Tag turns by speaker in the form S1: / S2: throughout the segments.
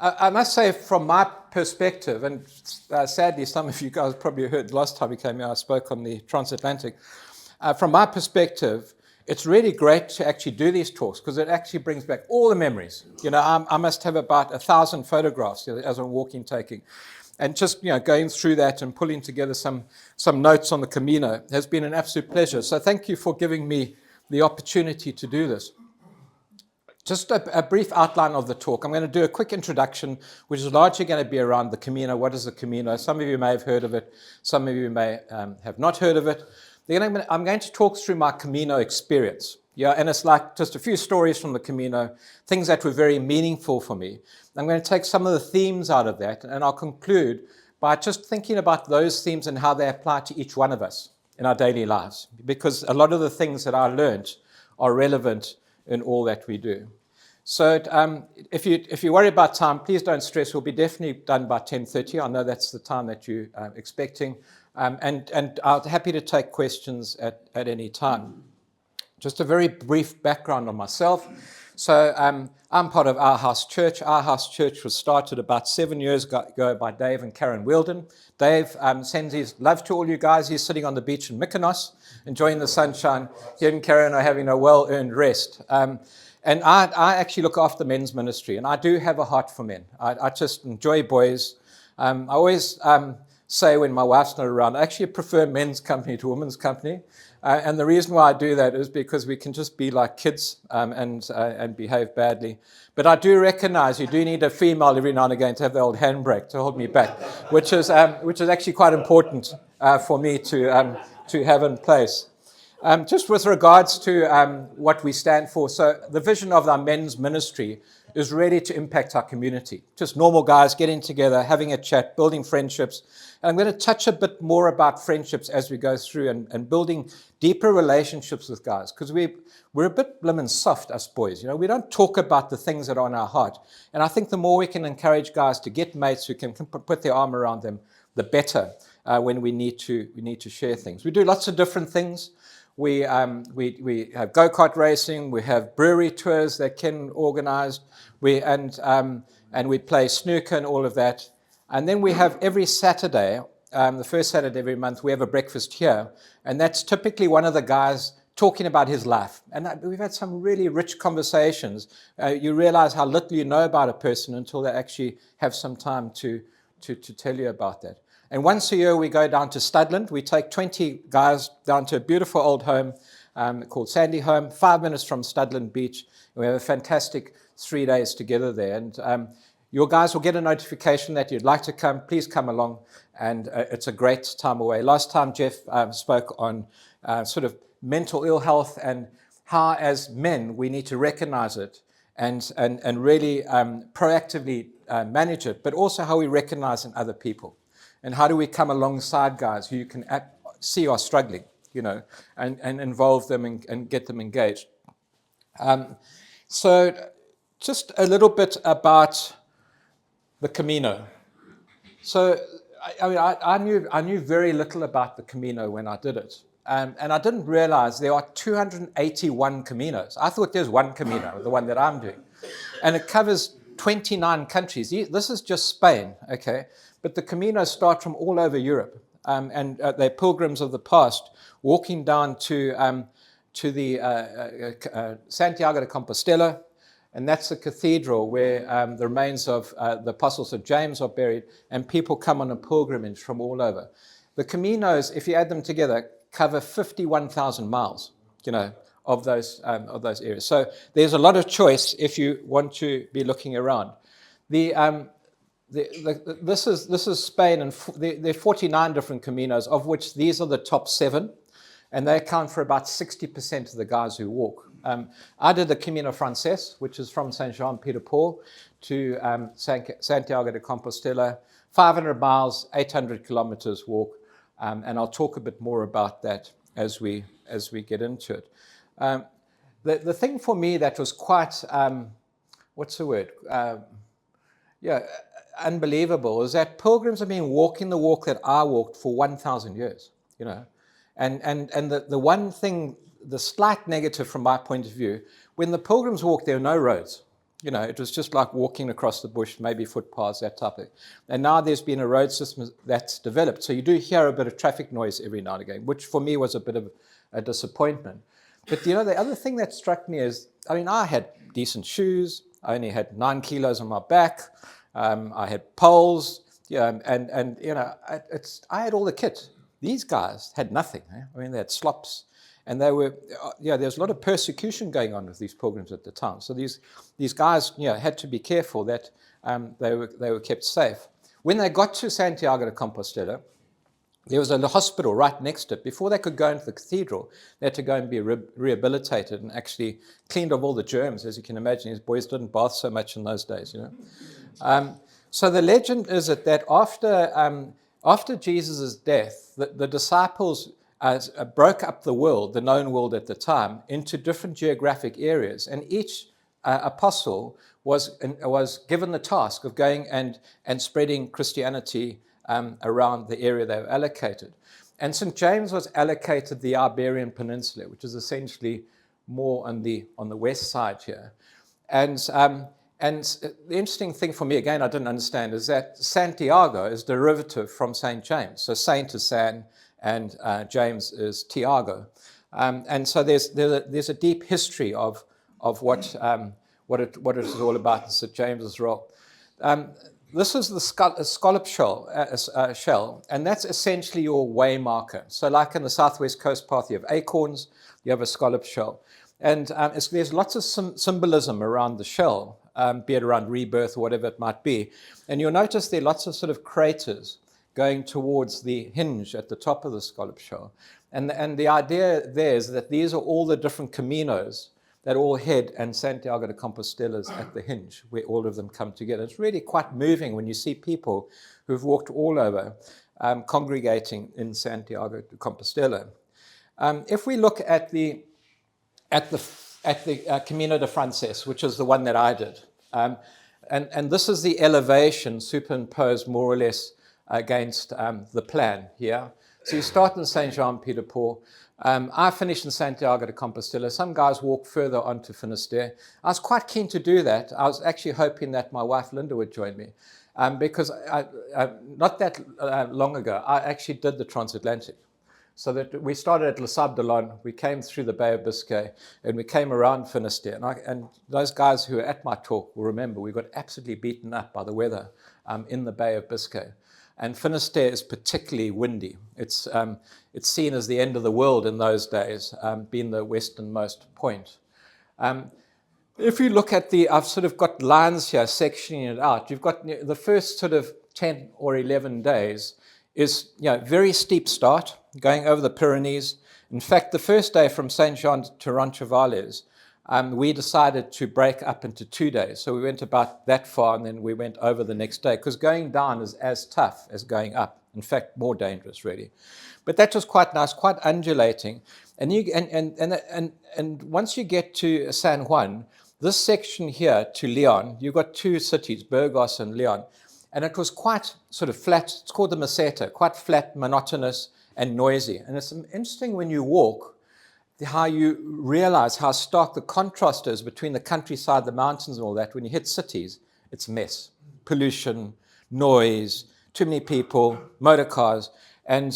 S1: I must say, from my perspective, and sadly, some of you guys probably heard last time we came here, I spoke on the transatlantic. From my perspective, it's really great to actually do these talks because it actually brings back all the memories. I must have about 1,000 photographs as I'm walking, taking. And just going through that and pulling together some notes on the Camino has been an absolute pleasure. So thank you for giving me the opportunity to do this. Just a brief outline of the talk. I'm going to do a quick introduction, which is largely going to be around the Camino. What is the Camino? Some of you may have heard of it. Some of you may have not heard of it. Then I'm going to talk through my Camino experience. And it's like just a few stories from the Camino, things that were very meaningful for me. I'm going to take some of the themes out of that, and I'll conclude by just thinking about those themes and how they apply to each one of us in our daily lives, because a lot of the things that I learned are relevant in all that we do. So if you worry about time, please don't stress. We'll be definitely done by 10:30. I know that's the time that you're expecting. And I'm happy to take questions at any time. Just a very brief background on myself. So I'm part of Our House Church. Our House Church was started about 7 years ago by Dave and Karen Wielden. Dave sends his love to all you guys. He's sitting on the beach in Mykonos, enjoying the sunshine. He and Karen are having a well-earned rest. And I actually look after men's ministry, and I do have a heart for men. I just enjoy boys. I always say when my wife's not around, I actually prefer men's company to women's company. And the reason why I do that is because we can just be like kids and behave badly. But I do recognize you do need a female every now and again to have the old handbrake to hold me back, which is actually quite important for me to have in place. Just with regards to what we stand for, so the vision of our men's ministry is really to impact our community. Just normal guys getting together, having a chat, building friendships. And I'm going to touch a bit more about friendships as we go through and building deeper relationships with guys, because we're a bit blimmin' soft, us boys. We don't talk about the things that are on our heart. And I think the more we can encourage guys to get mates who can put their arm around them, the better when we need to share things. We do lots of different things. We have go-kart racing. We have brewery tours that Ken organized. And we play snooker and all of that. And then we have every Saturday, the first Saturday every month, we have a breakfast here. And that's typically one of the guys talking about his life. And we've had some really rich conversations. You realize how little you know about a person until they actually have some time to tell you about that. And once a year, we go down to Studland. We take 20 guys down to a beautiful old home called Sandy Home, 5 minutes from Studland Beach. We have a fantastic 3 days together there. And your guys will get a notification that you'd like to come. Please come along. And it's a great time away. Last time, Jeff spoke on sort of mental ill health and how, as men, we need to recognize it and really proactively manage it, but also how we recognize in other people. And how do we come alongside guys who you can see are struggling, and involve them and get them engaged. So just a little bit about the Camino. So I knew very little about the Camino when I did it. And I didn't realize there are 281 Caminos. I thought there's one Camino, the one that I'm doing. And it covers 29 countries. This is just Spain, okay? But the Caminos start from all over Europe, and they're pilgrims of the past walking down to the Santiago de Compostela, and that's the cathedral where the remains of the apostles of James are buried, and people come on a pilgrimage from all over. The Caminos, if you add them together, cover 51,000 miles, of those areas. So there's a lot of choice if you want to be looking around. This is Spain, and there are 49 different Caminos, of which these are the top 7, and they account for about 60% of the guys who walk. I did the Camino Frances, which is from Saint Jean-Pied-de-Port to Santiago de Compostela, 500 miles, 800 kilometers walk, and I'll talk a bit more about that as we get into it. The thing for me that was quite, unbelievable is that pilgrims have been walking the walk that I walked for 1,000 years, And the one thing, the slight negative from my point of view, when the pilgrims walk, there are no roads. You know, it was just like walking across the bush, maybe footpaths, that type of thing. And now there's been a road system that's developed. So you do hear a bit of traffic noise every now and again, which for me was a bit of a disappointment. But, you know, the other thing that struck me is, I mean, I had decent shoes. I only had 9 kilos on my back. I had poles, and you know, I had all the kit. These guys had nothing. Eh? I mean, they had slops. And they were, there's a lot of persecution going on with these pilgrims at the time. So these guys, had to be careful that they were kept safe. When they got to Santiago de Compostela, there was a hospital right next to it. Before they could go into the cathedral, they had to go and be rehabilitated and actually cleaned off all the germs. As you can imagine, these boys didn't bath so much in those days, So the legend is that after Jesus' death, the disciples broke up the world, the known world at the time, into different geographic areas. And each apostle was given the task of going and spreading Christianity around the area they were allocated. And St. James was allocated the Iberian Peninsula, which is essentially more on the west side here. And the interesting thing for me, again, I didn't understand, is that Santiago is derivative from St. James. So Saint is San, and James is Tiago. And so there's a deep history of what it is all about in St. James's role. This is the scallop shell, and that's essentially your way marker. So like in the Southwest Coast Path, you have acorns, you have a scallop shell. And there's lots of symbolism around the shell, be it around rebirth or whatever it might be. And you'll notice there are lots of sort of craters going towards the hinge at the top of the scallop shell. And the idea there is that these are all the different caminos that all head, and Santiago de Compostela is at the hinge, where all of them come together. It's really quite moving when you see people who've walked all over congregating in Santiago de Compostela. If we look at the Camino de Frances, which is the one that I did, and this is the elevation superimposed more or less against the plan here. So you start in Saint Jean-Pied-de-Port. I finished in Santiago de Compostela. Some guys walk further on to Finisterre. I was quite keen to do that. I was actually hoping that my wife Linda would join me, because not that long ago, I actually did the transatlantic. So that we started at Les Sables d'Olonne, we came through the Bay of Biscay, and we came around Finisterre. And those guys who were at my talk will remember we got absolutely beaten up by the weather in the Bay of Biscay. And Finisterre is particularly windy. It's seen as the end of the world in those days, being the westernmost point. If you look at I've sort of got lines here sectioning it out. You've got the first sort of 10 or 11 days is very steep start, going over the Pyrenees. In fact, the first day from Saint Jean to Roncesvalles, we decided to break up into 2 days. So we went about that far, and then we went over the next day, because going down is as tough as going up. In fact, more dangerous, really. But that was quite nice, quite undulating. And once you get to San Juan, this section here to Leon, you've got two cities, Burgos and Leon. And it was quite sort of flat. It's called the Meseta, quite flat, monotonous, and noisy. And it's interesting when you walk, how you realize how stark the contrast is between the countryside, the mountains, and all that. When you hit cities, it's a mess. Pollution, noise, too many people, motor cars. And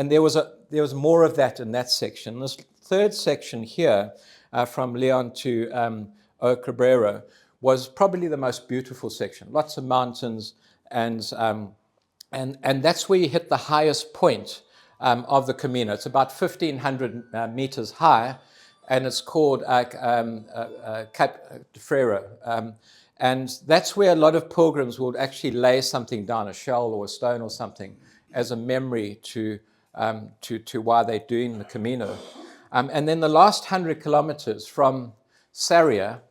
S1: there was more of that in that section. This third section here, from Leon to Eau Cabrera, was probably the most beautiful section. Lots of mountains, and that's where you hit the highest point of the Camino. It's about 1,500 meters high, and it's called Cape de Frere. And that's where a lot of pilgrims will actually lay something down, a shell or a stone or something, as a memory to why they're doing the Camino. And then the last 100 kilometers from Sarria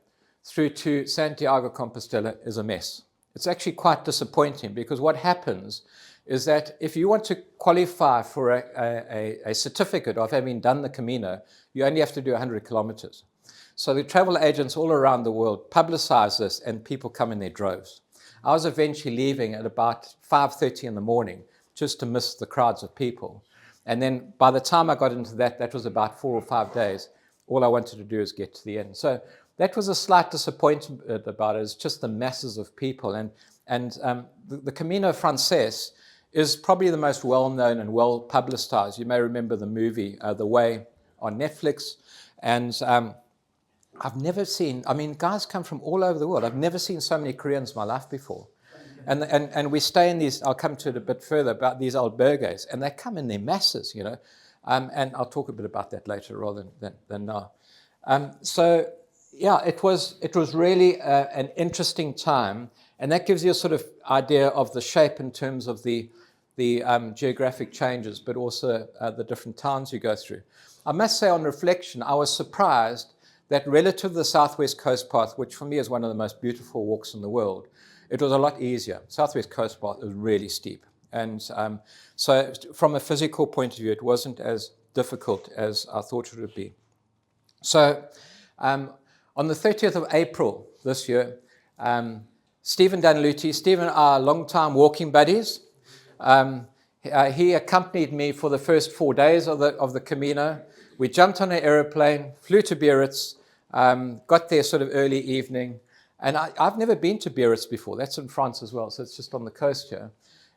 S1: through to Santiago Compostela is a mess. It's actually quite disappointing, because what happens is that if you want to qualify for a certificate of having done the Camino, you only have to do 100 kilometers. So the travel agents all around the world publicize this, and people come in their droves. I was eventually leaving at about 5:30 in the morning just to miss the crowds of people. And then by the time I got into that was about 4 or 5 days. All I wanted to do is get to the end. So that was a slight disappointment about it. It's just the masses of people. And the Camino Frances is probably the most well-known and well-publicized. You may remember the movie The Way on Netflix. And I've never seen, I mean, guys come from all over the world. I've never seen so many Koreans in my life before. And we stay in these, I'll come to it a bit further, about these albergues, and they come in their masses, you know. And I'll talk a bit about that later rather than now. So, yeah, it was really an interesting time, and that gives you a sort of idea of the shape in terms of the geographic changes, but also the different towns you go through. I must say, on reflection, I was surprised that relative to the Southwest Coast Path, which for me is one of the most beautiful walks in the world, it was a lot easier. Southwest Coast Path is really steep. And so from a physical point of view, it wasn't as difficult as I thought it would be. So on the 30th of April this year, Stephen Dunluty, Stephen are long-time walking buddies. He accompanied me for the first 4 days of the Camino. We jumped on an aeroplane, flew to Biarritz, got there sort of early evening. And I've never been to Biarritz before. That's in France as well, so it's just on the coast here.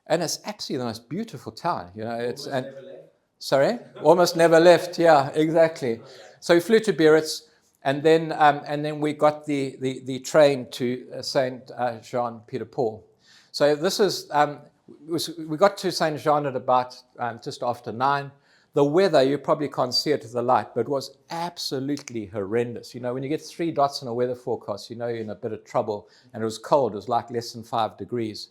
S1: And it's absolutely the most beautiful town. You know, it's never left. Sorry? Almost never left, yeah, exactly. So we flew to Biarritz, and then we got the train to Saint Jean Peter Paul. So this is, we got to Saint Jean at about just after 9. The weather, you probably can't see it to the light, but it was absolutely horrendous. You know, when you get 3 dots on a weather forecast, you know you're in a bit of trouble. And it was cold. It was like less than 5 degrees.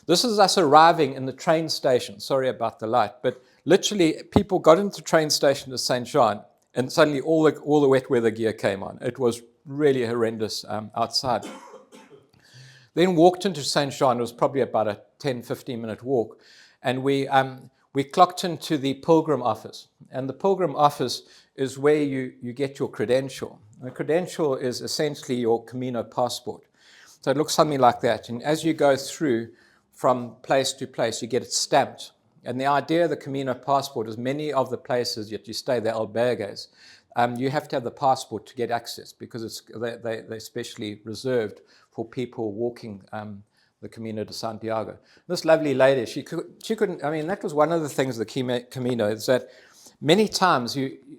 S1: This is us arriving in the train station. Sorry about the light. But literally, people got into the train station to Saint Jean, and suddenly all the wet weather gear came on. It was really horrendous outside. Then walked into Saint Jean. It was probably about a 10, 15-minute walk. And we clocked into the pilgrim office. And the pilgrim office is where you get your credential. The credential is essentially your Camino passport. So it looks something like that. And as you go through from place to place, you get it stamped. And the idea of the Camino passport is many of the places that you stay, the albergues, you have to have the passport to get access, because they're specially reserved for people walking the Camino de Santiago. This lovely lady, she couldn't, I mean, that was one of the things of the Camino, is that many times,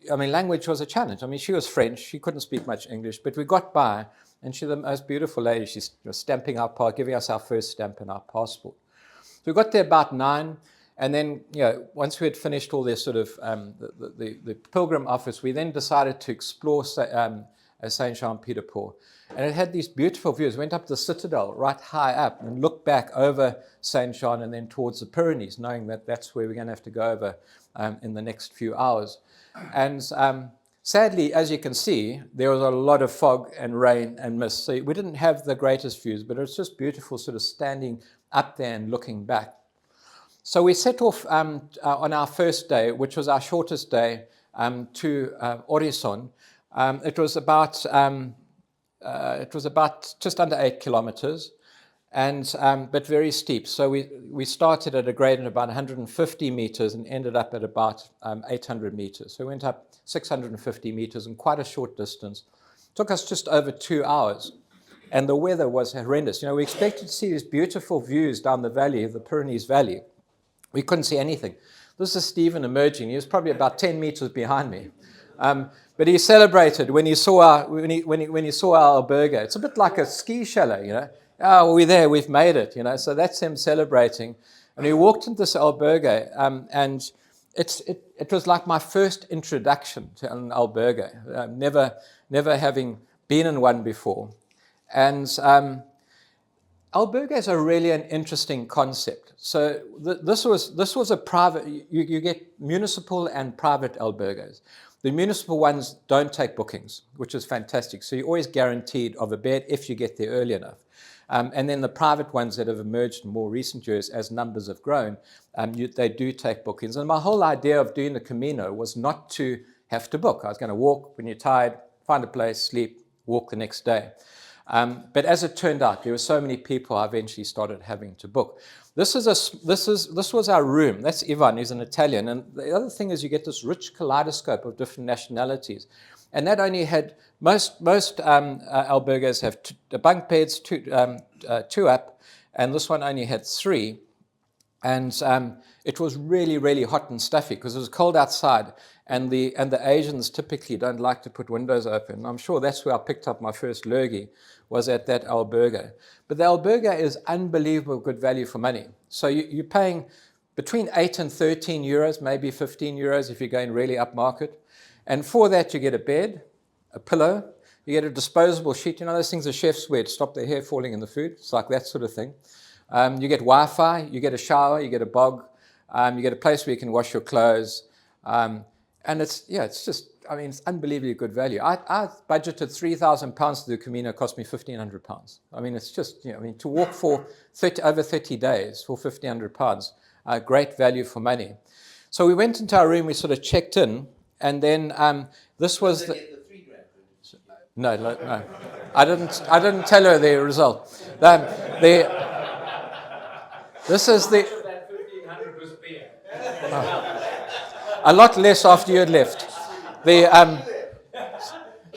S1: language was a challenge. I mean, she was French, she couldn't speak much English, but we got by, and she's the most beautiful lady. She's stamping our part, giving us our first stamp in our passport. So we got there about 9, and then, you know, once we had finished all this sort of, the pilgrim office, we then decided to explore Saint Jean Peter Paul. And it had these beautiful views. Went up the citadel right high up and looked back over Saint Jean and then towards the Pyrenees, knowing that that's where we're going to have to go over in the next few hours. And sadly, as you can see, there was a lot of fog and rain and mist. So we didn't have the greatest views, but it was just beautiful sort of standing up there and looking back. So we set off on our first day, which was our shortest day, to Orison. It was about just under 8 kilometers, but very steep. So we started at a grade of about 150 meters and ended up at about 800 meters. So we went up 650 meters in quite a short distance. It took us just over 2 hours, and the weather was horrendous. You know, we expected to see these beautiful views down the valley, the Pyrenees Valley. We couldn't see anything. This is Stephen emerging. He was probably about 10 meters behind me. But he celebrated when he saw our albergue. It's a bit like a ski chalet, you know. Oh, we're there, we've made it, you know. So that's him celebrating. And we walked into this albergue, and it was like my first introduction to an albergue, never having been in one before. And albergues are really an interesting concept. So this was a private. You get municipal and private albergues. The municipal ones don't take bookings, which is fantastic. So you're always guaranteed of a bed if you get there early enough. And then the private ones that have emerged in more recent years as numbers have grown, they do take bookings. And my whole idea of doing the Camino was not to have to book. I was going to walk when you're tired, find a place, sleep, walk the next day. But as it turned out, there were so many people, I eventually started having to book. This was our room. That's Ivan, he's an Italian. And the other thing is you get this rich kaleidoscope of different nationalities. And that only had, most albergues have bunk beds, two up, and this one only had 3. And it was really, really hot and stuffy because it was cold outside, and the Asians typically don't like to put windows open. I'm sure that's where I picked up my first lurgy, was at that albergue. But the albergue is unbelievable good value for money. So you're paying between 8 and 13 euros, maybe 15 euros if you're going really upmarket. And for that, you get a bed, a pillow, you get a disposable sheet. You know those things the chefs wear to stop their hair falling in the food? It's like that sort of thing. You get Wi-Fi, you get a shower, you get a bog, you get a place where you can wash your clothes. And it's just, I mean, it's unbelievably good value. I budgeted £3,000 to do Camino, cost me £1,500. I mean, it's just, to walk for over 30 days for £1,500, great value for money. So we went into our room, we sort of checked in, and then this was the... No. I didn't tell her the result. This is the... A lot less after you had left.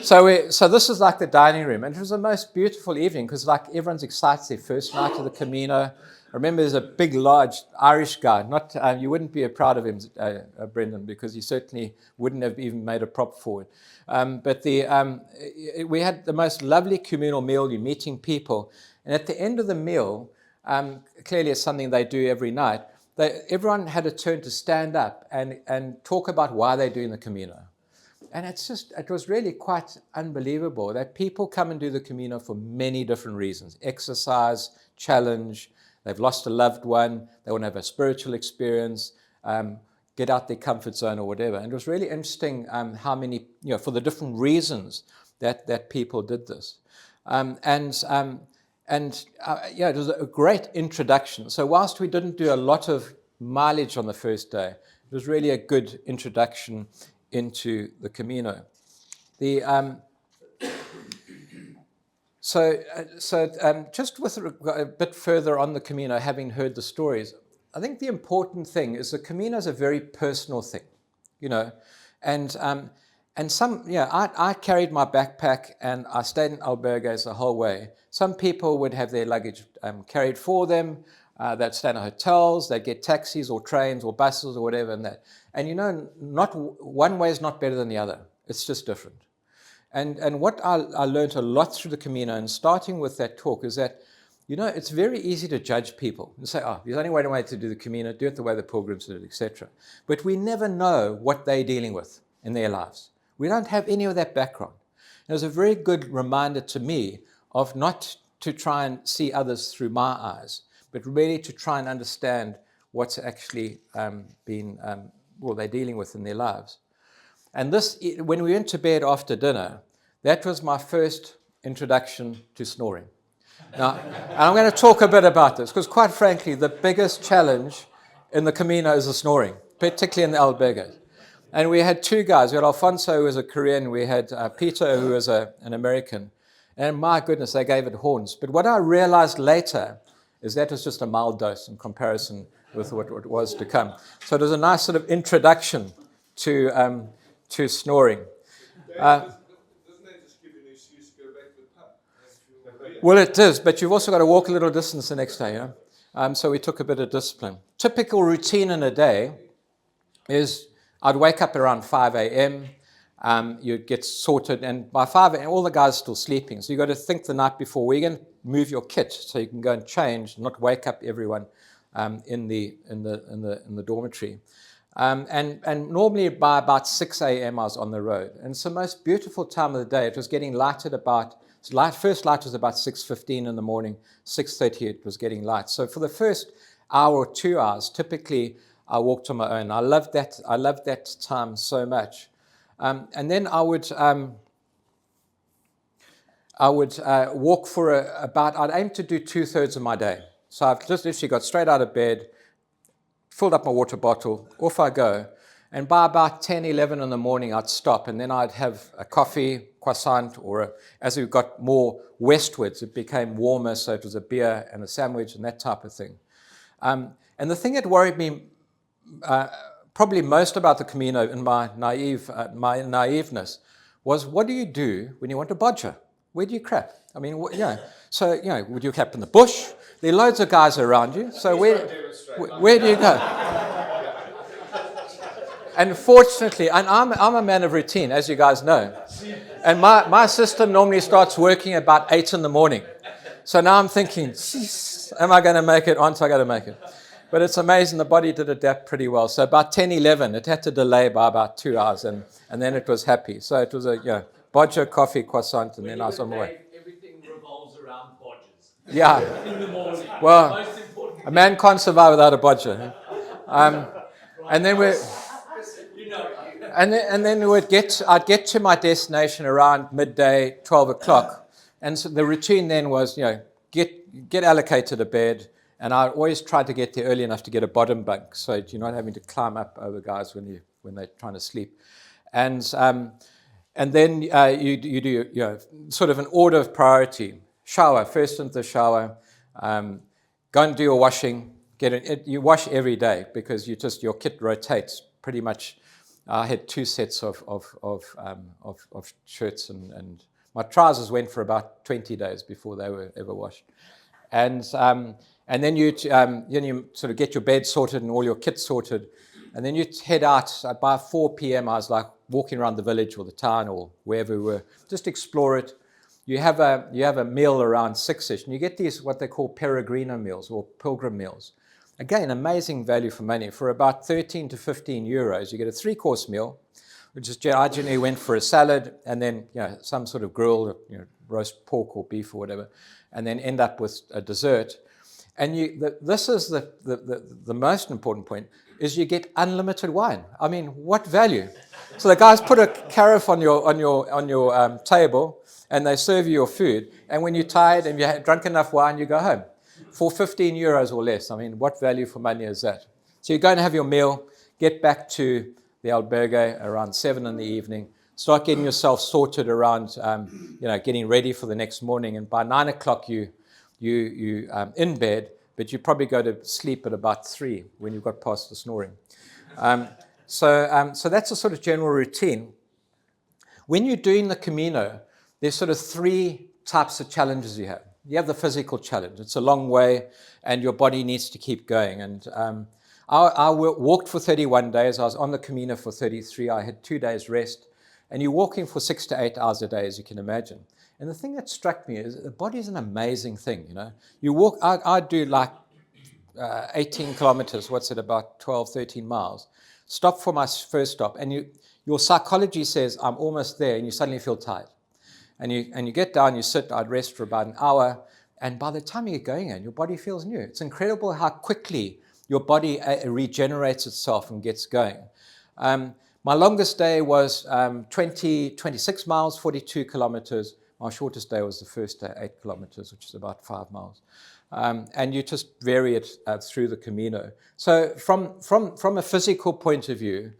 S1: So this is like the dining room, and it was the most beautiful evening because like everyone's excited their first night of the Camino. I remember there's a big, large Irish guy. Not you wouldn't be proud of him, Brendan, because he certainly wouldn't have even made a prop forward. But we had the most lovely communal meal. You're meeting people, and at the end of the meal, clearly it's something they do every night. Everyone had a turn to stand up and talk about why they're doing the Camino. And it was really quite unbelievable that people come and do the Camino for many different reasons. Exercise, challenge, they've lost a loved one, they want to have a spiritual experience, get out their comfort zone or whatever. And it was really interesting how many, for the different reasons that people did this. It was a great introduction. So whilst we didn't do a lot of mileage on the first day, it was really a good introduction into the Camino. Just with a bit further on the Camino, having heard the stories, I think the important thing is the Camino is a very personal thing, and some, I carried my backpack and I stayed in albergues the whole way. Some people would have their luggage carried for them. They'd stay in hotels, they'd get taxis or trains or buses or whatever and that. And not one way is not better than the other. It's just different. And what I learned a lot through the Camino, and starting with that talk, is that, it's very easy to judge people and say, there's only one way to do the Camino, do it the way the pilgrims did it, etc. But we never know what they're dealing with in their lives. We don't have any of that background. It was a very good reminder to me of not to try and see others through my eyes, but really to try and understand what's actually they're dealing with in their lives. And this, when we went to bed after dinner, that was my first introduction to snoring. Now, and I'm going to talk a bit about this, because quite frankly, the biggest challenge in the Camino is the snoring, particularly in the albergues. And we had 2 guys. We had Alfonso, who was a Korean. We had Peter, who was an American. And my goodness, they gave it horns. But what I realized later is that was just a mild dose in comparison with what was to come. So it was a nice sort of introduction to snoring.
S2: Doesn't that just give you an excuse to go back to the pub?
S1: Well, it is, but you've also got to walk a little distance the next day. So we took a bit of discipline. Typical routine in a day is I'd wake up around 5 a.m., you'd get sorted, and by 5 a.m., all the guys are still sleeping. So you've got to think the night before, where you're going to move your kit so you can go and change, not wake up everyone in the dormitory. And normally by about 6 a.m. I was on the road. And it's the most beautiful time of the day. It was getting light at first light was about 6:15 in the morning, 6:30 it was getting light. So for the first hour or 2 hours, typically I walked on my own. I loved that time so much. And then I would walk for I'd aim to do 2/3 of my day. So I've just literally got straight out of bed, filled up my water bottle, off I go. And by about 10, 11 in the morning, I'd stop, and then I'd have a coffee, croissant, as we got more westwards, it became warmer, so it was a beer and a sandwich and that type of thing. And the thing that worried me probably most about the Camino in my naiveness was, what do you do when you want a bodger? Where do you crap? I mean, so, would you crap in the bush? There are loads of guys around you, so where do you go? And fortunately, and I'm a man of routine, as you guys know. And my system normally starts working about 8 in the morning. So now I'm thinking, jeez, am I going to make it? Aren't I going to make it? But it's amazing, the body did adapt pretty well. So about 10, 11, it had to delay by about 2 hours, and then it was happy. So it was a bodger, coffee, croissant, and then I was on my way.
S3: Everything revolves around bodgers.
S1: Yeah.
S3: In the morning.
S1: Well, a man can't survive without a bodger. And then we're... And then I'd get to my destination around midday, 12 o'clock. And so the routine then was, get allocated a bed. And I always tried to get there early enough to get a bottom bunk, so you're not having to climb up over guys when they're trying to sleep. And then you do sort of an order of priority. Shower, first into the shower. Go and do your washing. You wash every day because your kit rotates pretty much. I had 2 sets of shirts, and my trousers went for about 20 days before they were ever washed. And then you sort of get your bed sorted and all your kit sorted, and then you head out. By 4 p.m. I was like walking around the village or the town or wherever we were, just explore it. You have a meal around 6ish, and you get these what they call peregrino meals or pilgrim meals. Again, amazing value for money. For about 13 to 15 euros, you get a 3-course meal, which is I generally went for a salad and then some sort of grilled roast pork or beef or whatever, and then end up with a dessert. And this is the most important point, is you get unlimited wine. I mean, what value? So the guys put a carafe on your table, and they serve you your food. And when you're tired and you have drunk enough wine, you go home for 15 euros or less. I mean, what value for money is that? So you go and have your meal, get back to the albergue around 7 in the evening, start getting yourself sorted around, getting ready for the next morning. And by 9 o'clock, you in bed, but you probably go to sleep at about 3 when you've got past the snoring. So that's a sort of general routine. When you're doing the Camino, there's sort of 3 types of challenges you have. You have the physical challenge. It's a long way, and your body needs to keep going. And I walked for 31 days. I was on the Camino for 33. I had 2 days rest. And you're walking for 6 to 8 hours a day, as you can imagine. And the thing that struck me is the body is an amazing thing, You walk, I do like 18 kilometers, about 12, 13 miles. Stop for my first stop, and your psychology says, I'm almost there, and you suddenly feel tired. And you get down, you sit, I'd rest for about an hour, and by the time you get going in, your body feels new. It's incredible how quickly your body regenerates itself and gets going. My longest day was 26 miles, 42 kilometers. My shortest day was the first day, 8 kilometers, which is about 5 miles. And you just vary it through the Camino. So from a physical point of view,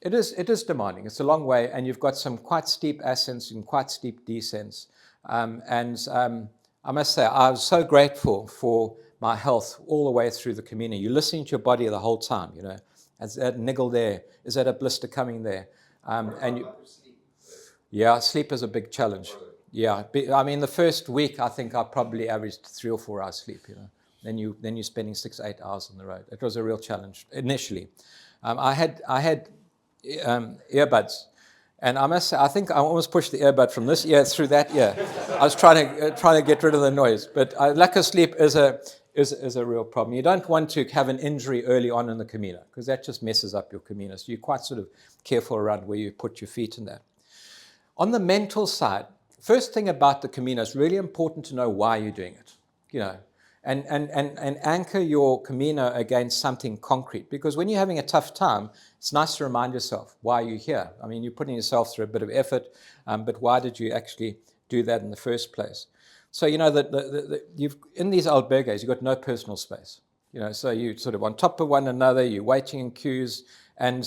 S1: it is demanding. It's a long way, and you've got some quite steep ascents and quite steep descents. I must say, I was so grateful for my health all the way through the Camino. You're listening to your body the whole time, Is that niggle there? Is that a blister coming there? Sleep is a big challenge. Yeah, I mean, the first week, I think I probably averaged 3 or 4 hours sleep, Then you're spending 6, 8 hours on the road. It was a real challenge initially. I had earbuds, and I must say, I think I almost pushed the earbud from this ear through that ear. I was trying to get rid of the noise, but lack of sleep is a real problem. You don't want to have an injury early on in the Camino, because that just messes up your Camino. So you're quite sort of careful around where you put your feet in that. On the mental side, first thing about the Camino, it's really important to know why you're doing it, and anchor your Camino against something concrete. Because when you're having a tough time, it's nice to remind yourself why you're here. I mean, you're putting yourself through a bit of effort, but why did you actually do that in the first place? So, you've in these albergues, you've got no personal space. So you're sort of on top of one another, you're waiting in queues, and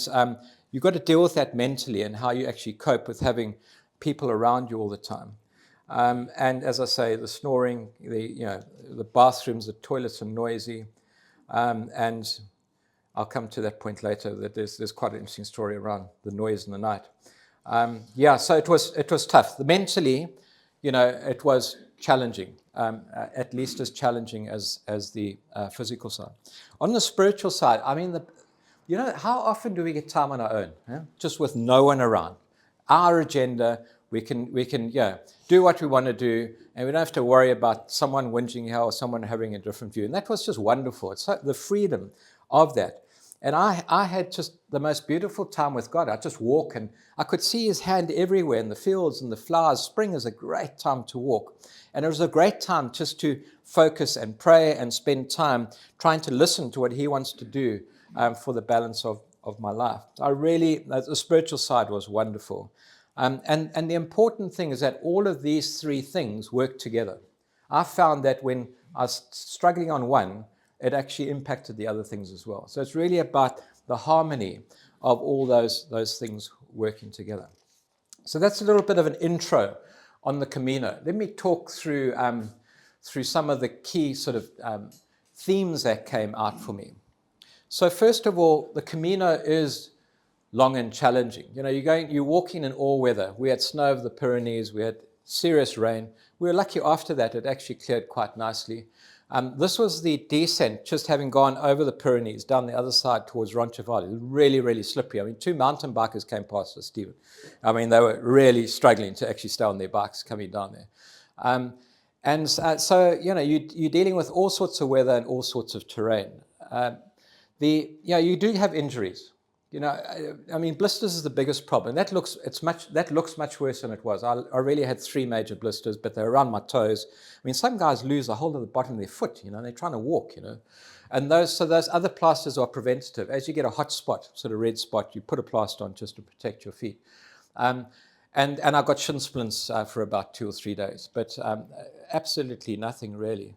S1: you've got to deal with that mentally and how you actually cope with having people around you all the time. And as I say, the snoring, the bathrooms, the toilets are noisy, and I'll come to that point later. That there's quite an interesting story around the noise in the night. So it was tough. Mentally, it was challenging, at least as challenging as the physical side. On the spiritual side, I mean, how often do we get time on our own, just with no one around? Our agenda, we can do what we want to do, and we don't have to worry about someone whinging here or someone having a different view. And that was just wonderful. It's the freedom of that. And I had just the most beautiful time with God. I just walk, and I could see his hand everywhere in the fields and the flowers. Spring is a great time to walk. And it was a great time just to focus and pray and spend time trying to listen to what he wants to do for the balance of my life. The spiritual side was wonderful. And the important thing is that all of these three things work together. I found that when I was struggling on one, it actually impacted the other things as well. So it's really about the harmony of all those things working together. So that's a little bit of an intro on the Camino. Let me talk through some of the key sort of themes that came out for me. So first of all, the Camino is long and challenging. You're walking in all weather. We had snow over the Pyrenees. We had serious rain. We were lucky after that. It actually cleared quite nicely. This was the descent, just having gone over the Pyrenees, down the other side towards Roncesvalles. It was really, really slippery. I mean, 2 mountain bikers came past us, Stephen. I mean, they were really struggling to actually stay on their bikes coming down there. So, you're dealing with all sorts of weather and all sorts of terrain. You do have injuries. I mean, blisters is the biggest problem. That looks much worse than it was. I really had 3 major blisters, but they're around my toes. I mean, some guys lose the whole of the bottom of their foot. They're trying to walk. And those other plasters are preventative. As you get a hot spot, sort of red spot, you put a plaster on just to protect your feet. And I got shin splints for about 2 or 3 days, but absolutely nothing really.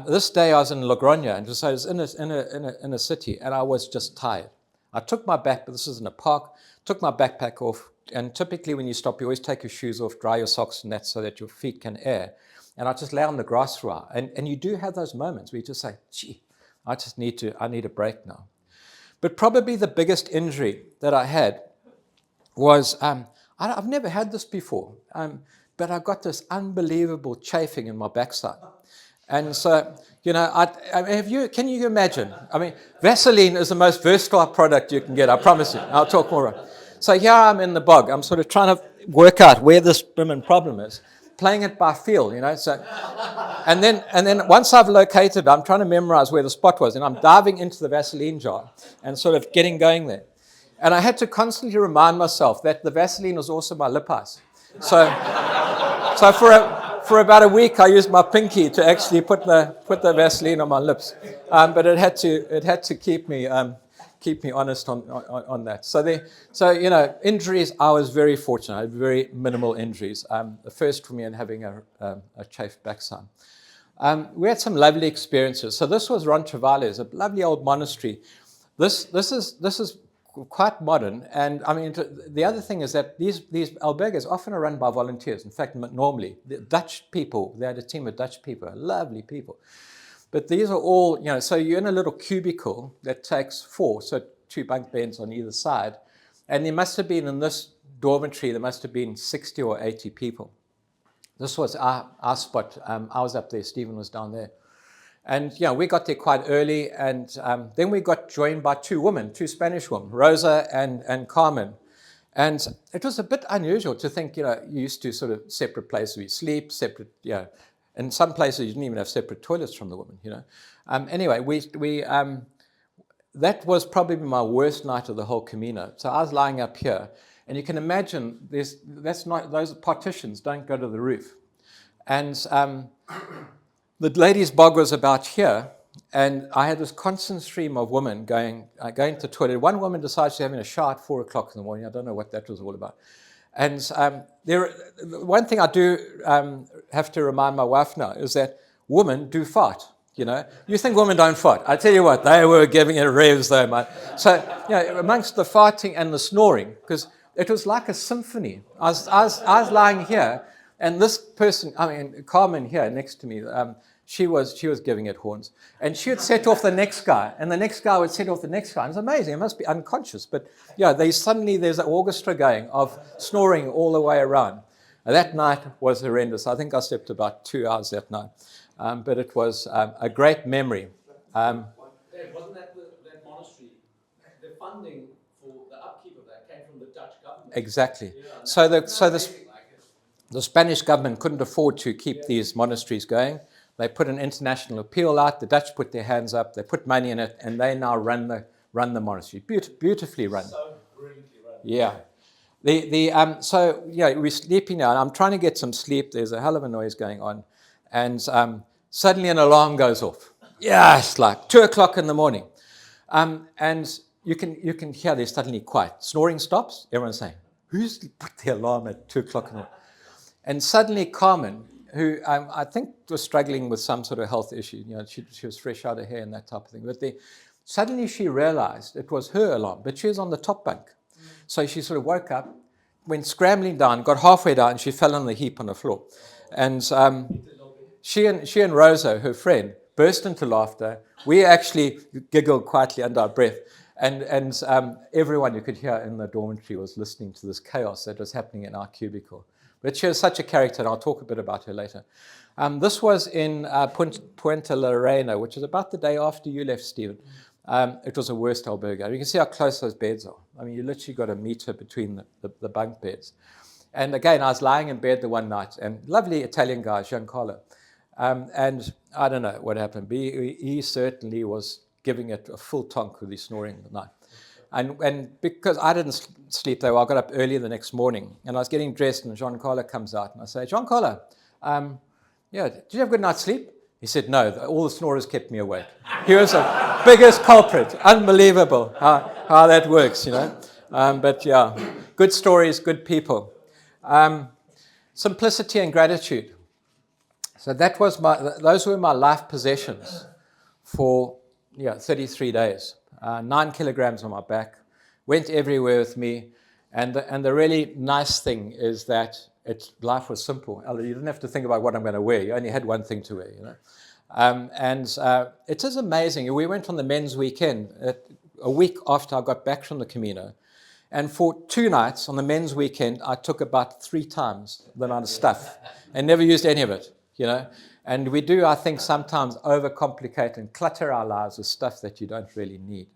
S1: This day I was in Logroño, and so I was in a city, and I was just tired. I took my backpack, this is in a park, took my backpack off, and typically when you stop, you always take your shoes off, dry your socks and that so that your feet can air. And I just lay on the grass for a while. And you do have those moments where you just say, gee, I need a break now. But probably the biggest injury that I had was, I've never had this before, but I got this unbelievable chafing in my backside. And so, can you imagine? I mean, Vaseline is the most versatile product you can get, I promise you. I'll talk more about it. So here I'm in the bog. I'm sort of trying to work out where this problem is, playing it by feel, So, and then once I've located, I'm trying to memorize where the spot was, and I'm diving into the Vaseline jar and sort of getting going there. And I had to constantly remind myself that the Vaseline was also my lip ice. So for about a week, I used my pinky to actually put the Vaseline on my lips, but it had to keep me honest on that. So injuries. I was very fortunate. I had very minimal injuries. The first for me in having a chafed backside. We had some lovely experiences. So this was Roncesvalles, a lovely old monastery. This is quite modern, and I mean, the other thing is that these albergues often are run by volunteers. In fact, normally the Dutch people, they had a team of Dutch people, lovely people. But these are all, so you're in a little cubicle that takes 4, so 2 bunk beds on either side, and there must have been in this dormitory, there must have been 60 or 80 people. This was our spot. I was up there, Stephen was down there. And we got there quite early, and then we got joined by 2 Spanish women, Rosa and Carmen. And it was a bit unusual to think, you used to sort of separate places where you sleep, separate, in some places you didn't even have separate toilets from the women, Anyway, that was probably my worst night of the whole Camino. So I was lying up here, and you can imagine those partitions don't go to the roof. And the ladies' bog was about here, and I had this constant stream of women going to the toilet. One woman decided she's having a shower at 4 o'clock in the morning. I don't know what that was all about. And one thing I do have to remind my wife now is that women do fart. You think women don't fart? I tell you what, they were giving it revs though, man. So amongst the farting and the snoring, because it was like a symphony. I was lying here. And this person, Carmen here next to me, She was giving it horns. And she would set off the next guy, and the next guy would set off the next guy. It's amazing. It must be unconscious. But yeah, there's an orchestra going of snoring all the way around. And that night was horrendous. I think I slept about 2 hours that night. But it was a great memory.
S3: Dave, wasn't that that monastery? The funding for the upkeep of that came from the Dutch government.
S1: Exactly.
S3: Yeah,
S1: The Spanish government couldn't afford to keep these monasteries going. They put an international appeal out. The Dutch put their hands up. They put money in it, and they now run the monastery. Beautifully run.
S3: so brilliantly run.
S1: Yeah. So yeah, we're sleeping now. And I'm trying to get some sleep. There's a hell of a noise going on, and suddenly an alarm goes off. Yeah, it's like 2 o'clock in the morning, and you can hear they're suddenly quiet. Snoring stops. Everyone's saying, "Who's put the alarm at 2 o'clock in the morning?" And suddenly Carmen, who I think was struggling with some sort of health issue, she was fresh out of hair and that type of thing. But suddenly she realized it was her alarm, but she was on the top bunk. So she sort of woke up, went scrambling down, got halfway down, and she fell on the heap on the floor. And she and Rosa, her friend, burst into laughter. We actually giggled quietly under our breath. And everyone you could hear in the dormitory was listening to this chaos that was happening in our cubicle. But she was such a character, and I'll talk a bit about her later. This was in Puente La Reina, which is about the day after you left, Stephen. It was a worst albergue. You can see how close those beds are. I mean, you literally got a meter between the bunk beds. And again, I was lying in bed the one night, and lovely Italian guy, Giancarlo. And I don't know what happened, but he certainly was giving it a full tonk with his snoring at night. And because I didn't sleep though, I got up early the next morning, and I was getting dressed, and Giancarlo comes out, and I say, "Giancarlo, did you have a good night's sleep?" He said, "No, all the snorers kept me awake." He was the biggest culprit. Unbelievable how that works, But yeah, good stories, good people. Simplicity and gratitude. So those were my life possessions for 33 days. 9 kilograms on my back, went everywhere with me, and the really nice thing is that life was simple. You didn't have to think about what I'm going to wear. You only had one thing to wear, it is amazing. We went on the men's weekend a week after I got back from the Camino, and for 2 nights on the men's weekend, I took about 3 times the amount of stuff and never used any of it, And we do, I think, sometimes overcomplicate and clutter our lives with stuff that you don't really need.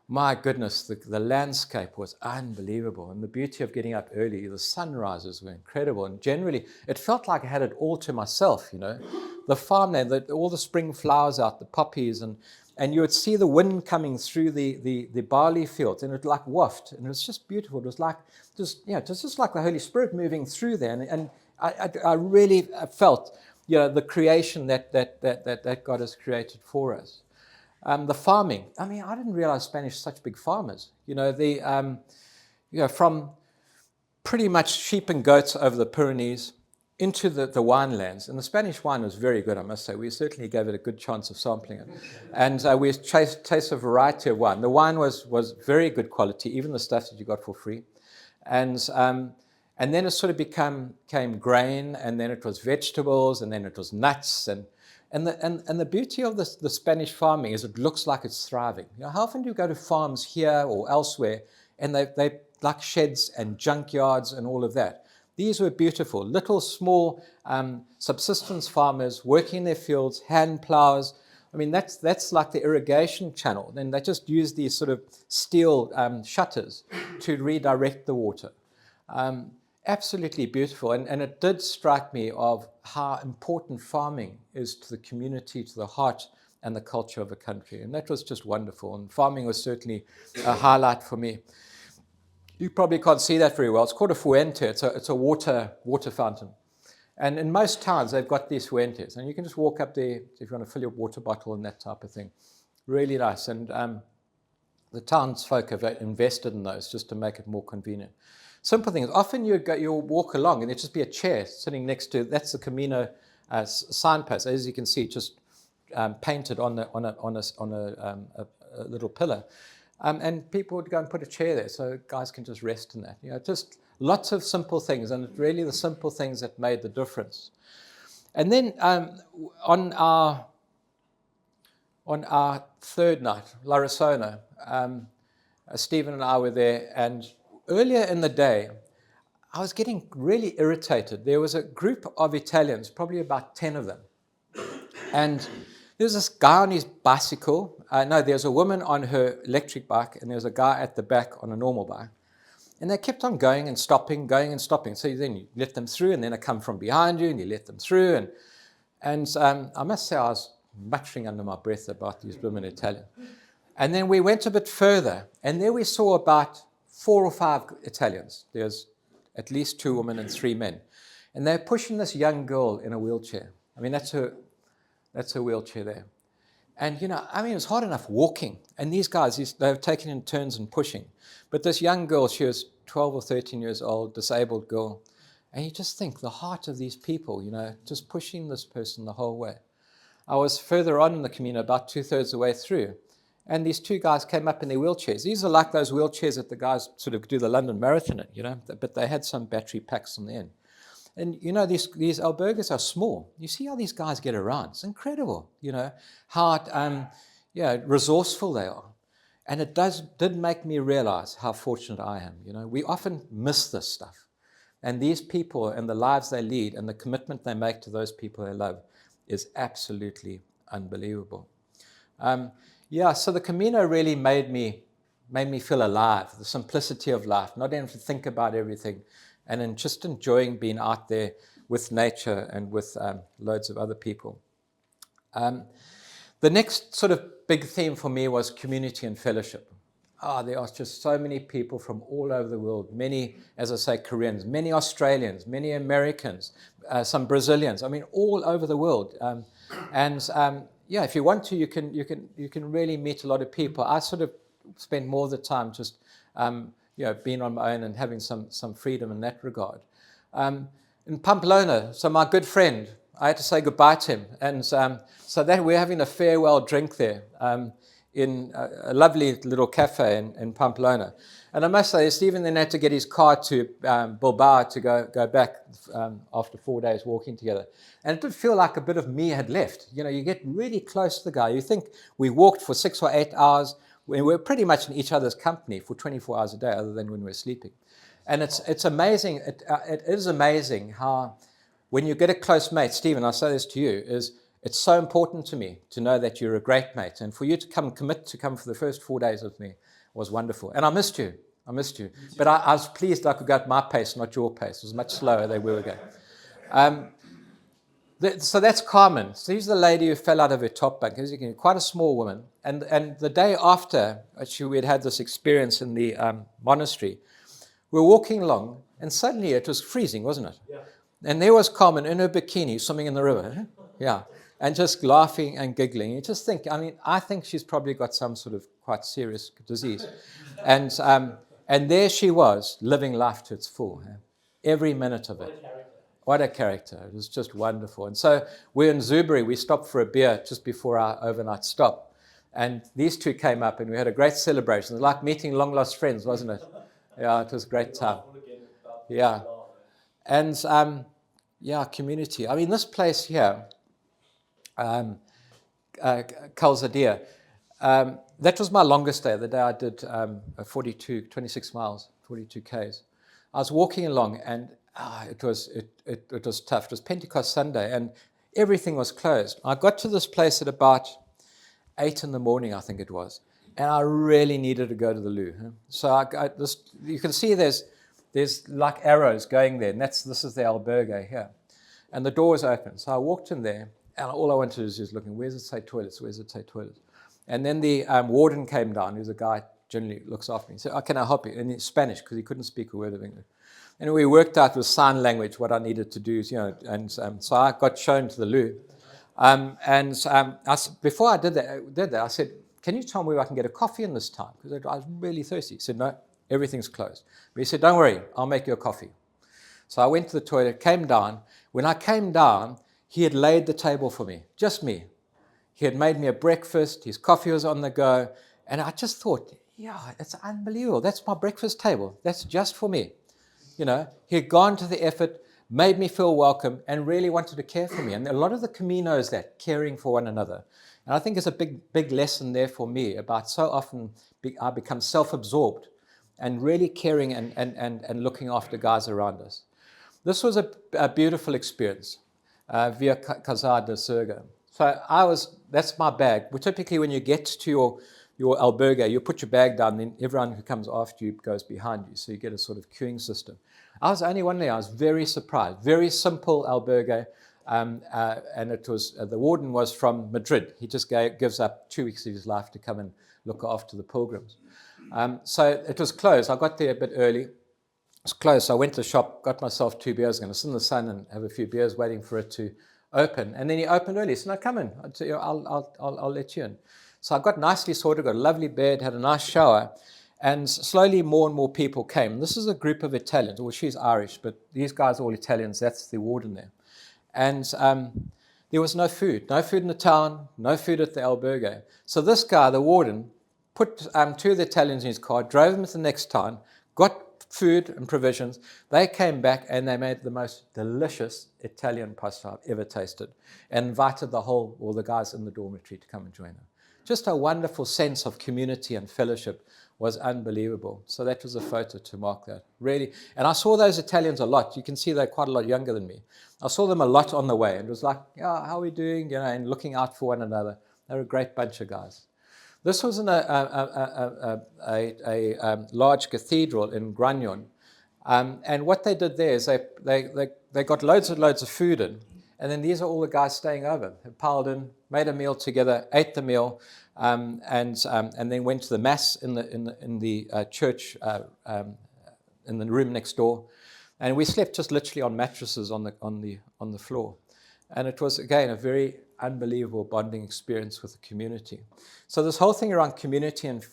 S1: My goodness, the landscape was unbelievable, and the beauty of getting up early, the sunrises were incredible, and generally it felt like I had it all to myself, The farmland, all the spring flowers out, the poppies, and you would see the wind coming through the barley fields, and it would like waft, and it was just beautiful. It was like just like the Holy Spirit moving through there, and I really felt, the creation that God has created for us. The farming. I mean, I didn't realize Spanish were such big farmers. From pretty much sheep and goats over the Pyrenees into the winelands. And the Spanish wine was very good, I must say. We certainly gave it a good chance of sampling it. And we tasted a variety of wine. The wine was very good quality, even the stuff that you got for free. And then it sort of became grain, and then it was vegetables, and then it was nuts, and the beauty of the Spanish farming is it looks like it's thriving. How often do you go to farms here or elsewhere, and they like sheds and junkyards and all of that? These were beautiful, little small subsistence farmers working in their fields, hand plows. I mean, that's like the irrigation channel. Then they just use these sort of steel shutters to redirect the water. Absolutely beautiful, and it did strike me of how important farming is to the community, to the heart and the culture of a country, and that was just wonderful, and farming was certainly a highlight for me. You probably can't see that very well. It's called a fuente. It's a water fountain, and in most towns they've got these fuentes, and you can just walk up there if you want to fill your water bottle and that type of thing. Really nice, and the townsfolk have invested in those just to make it more convenient. Simple things. Often you'll walk along and there'll just be a chair sitting next to. That's the Camino signpost, as you can see, just painted on a little pillar, and people would go and put a chair there so guys can just rest in that. Just lots of simple things, and it's really the simple things that made the difference. And then on our third night, Larissona, Stephen and I were there, and earlier in the day, I was getting really irritated. There was a group of Italians, probably about 10 of them, and there was this guy on his bicycle. There's a woman on her electric bike, and there's a guy at the back on a normal bike. And they kept on going and stopping. So then you let them through, and then they come from behind you, and you let them through. And I must say I was muttering under my breath about these women Italians. And then we went a bit further, and there we saw about 4 or 5 Italians. There's at least 2 women and 3 men. And they're pushing this young girl in a wheelchair. I mean, that's her wheelchair there. And, it was hard enough walking. And these guys, they were taking in turns and pushing. But this young girl, she was 12 or 13 years old, disabled girl. And you just think, the heart of these people, just pushing this person the whole way. I was further on in the Camino, about 2/3 the way through. And these 2 guys came up in their wheelchairs. These are like those wheelchairs that the guys sort of do the London Marathon in, but they had some battery packs on the end. And, these albergues are small. You see how these guys get around. It's incredible, how resourceful they are. And it did make me realize how fortunate I am. We often miss this stuff. And these people and the lives they lead and the commitment they make to those people they love is absolutely unbelievable. So the Camino really made me feel alive, the simplicity of life, not having to think about everything, and then just enjoying being out there with nature and with loads of other people. The next sort of big theme for me was community and fellowship. There are just so many people from all over the world, many, as I say, Koreans, many Australians, many Americans, some Brazilians, all over the world. If you want to, you can really meet a lot of people. I sort of spend more of the time just being on my own and having some freedom in that regard. In Pamplona, so my good friend, I had to say goodbye to him, and so that we're having a farewell drink there in a lovely little cafe in Pamplona. And I must say, Stephen then had to get his car to Bilbao to go back after 4 days walking together. And it did feel like a bit of me had left. You get really close to the guy. You think we walked for 6 or 8 hours. We were pretty much in each other's company for 24 hours a day, other than when we were sleeping. And it's amazing. It is amazing how, when you get a close mate, Stephen, I say this to you, it's so important to me to know that you're a great mate. And for you to commit to come for the first 4 days with me was wonderful. And I missed you. But I was pleased I could go at my pace, not your pace. It was much slower than we were going. So that's Carmen. So she's the lady who fell out of her top bunk. Quite a small woman. And the day after we had this experience in the monastery, we were walking along, and suddenly it was freezing, wasn't it?
S3: Yeah.
S1: And there was Carmen in her bikini swimming in the river. Yeah. And just laughing and giggling. You just think, I think she's probably got some sort of quite serious disease. And there she was, living life to its full. Every minute of it. What a character. It was just wonderful. And so we're in Zubiri. We stopped for a beer just before our overnight stop. And these 2 came up, and we had a great celebration. It was like meeting long-lost friends, wasn't it? Yeah, it was a great time. Yeah. And, community. This place here, Calzadia, that was my longest day. The day I did 26 miles, 42 Ks. I was walking along, and it was tough. It was Pentecost Sunday, and everything was closed. I got to this place at about 8 in the morning, I think it was, and I really needed to go to the loo. So you can see there's like arrows going there, and this is the albergue here, and the door was open. So I walked in there, and all I wanted to do was just looking, where's it say toilets? And then the warden came down, who's a guy generally looks after me. He said, can I help you? In Spanish, because he couldn't speak a word of English. And we worked out with sign language what I needed to do, so I got shown to the loo. Before I did that, I said, can you tell me where I can get a coffee in this time? Because I was really thirsty. He said, no, everything's closed. But he said, don't worry, I'll make you a coffee. So I went to the toilet, came down. When I came down, he had laid the table for me, just me. He had made me a breakfast, his coffee was on the go, and I just thought, it's unbelievable. That's my breakfast table. That's just for me. He had gone to the effort, made me feel welcome, and really wanted to care for me. And a lot of the Camino is that, caring for one another. And I think it's a big lesson there for me about so often I become self-absorbed and really caring and looking after guys around us. This was a beautiful experience via Casar de Surga. So that's my bag. Well, typically when you get to your albergue, you put your bag down, then everyone who comes after you goes behind you. So you get a sort of queuing system. I was the only one there. I was very surprised. Very simple albergue. And it was the warden was from Madrid. He just gives up 2 weeks of his life to come and look after the pilgrims. So it was closed. I got there a bit early. It's closed. So I went to the shop, got myself 2 beers, going to sit in the sun and have a few beers, waiting for it to open. And then he opened early. So no, come in. I'll let you in. So I got nicely sorted, got a lovely bed, had a nice shower, and slowly more and more people came. This is a group of Italians. Well, she's Irish, but these guys are all Italians. That's the warden there. And there was no food in the town, no food at the albergue. So this guy, the warden, put 2 of the Italians in his car, drove them to the next town, got food and provisions. They came back and they made the most delicious Italian pasta I've ever tasted, and invited all the guys in the dormitory to come and join them. Just a wonderful sense of community and fellowship was unbelievable. So that was a photo to mark that, really. And I saw those Italians a lot. You can see they're quite a lot younger than me. I saw them a lot on the way, and it was like, yeah, how are we doing? You know, and looking out for one another. They're a great bunch of guys. This was in a large cathedral in Gragnon. And what they did there is they got loads and loads of food in. And then these are all the guys staying over. They piled in, made a meal together, ate the meal, and then went to the mass in the church in the room next door. And we slept just literally on mattresses on the floor. And it was, again, a very unbelievable bonding experience with the community. So this whole thing around community and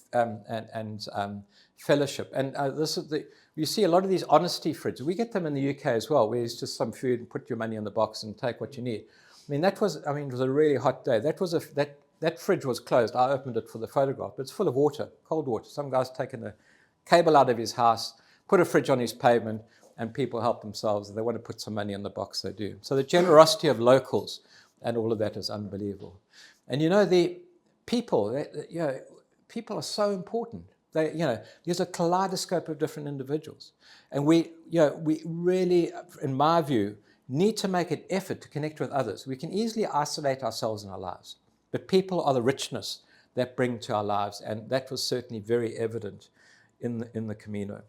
S1: fellowship, and you see a lot of these honesty fridges. We get them in the UK as well, where it's just some food and put your money in the box and take what you need. I mean, it was a really hot day. That fridge was closed. I opened it for the photograph, but it's full of water, cold water. Some guy's taken a cable out of his house, put a fridge on his pavement, and people help themselves. If they want to put some money in the box, they do. So the generosity of locals and all of that is unbelievable. And the people, people are so important. There's a kaleidoscope of different individuals. And we really, in my view, need to make an effort to connect with others. We can easily isolate ourselves in our lives, but people are the richness that bring to our lives, and that was certainly very evident in the Camino.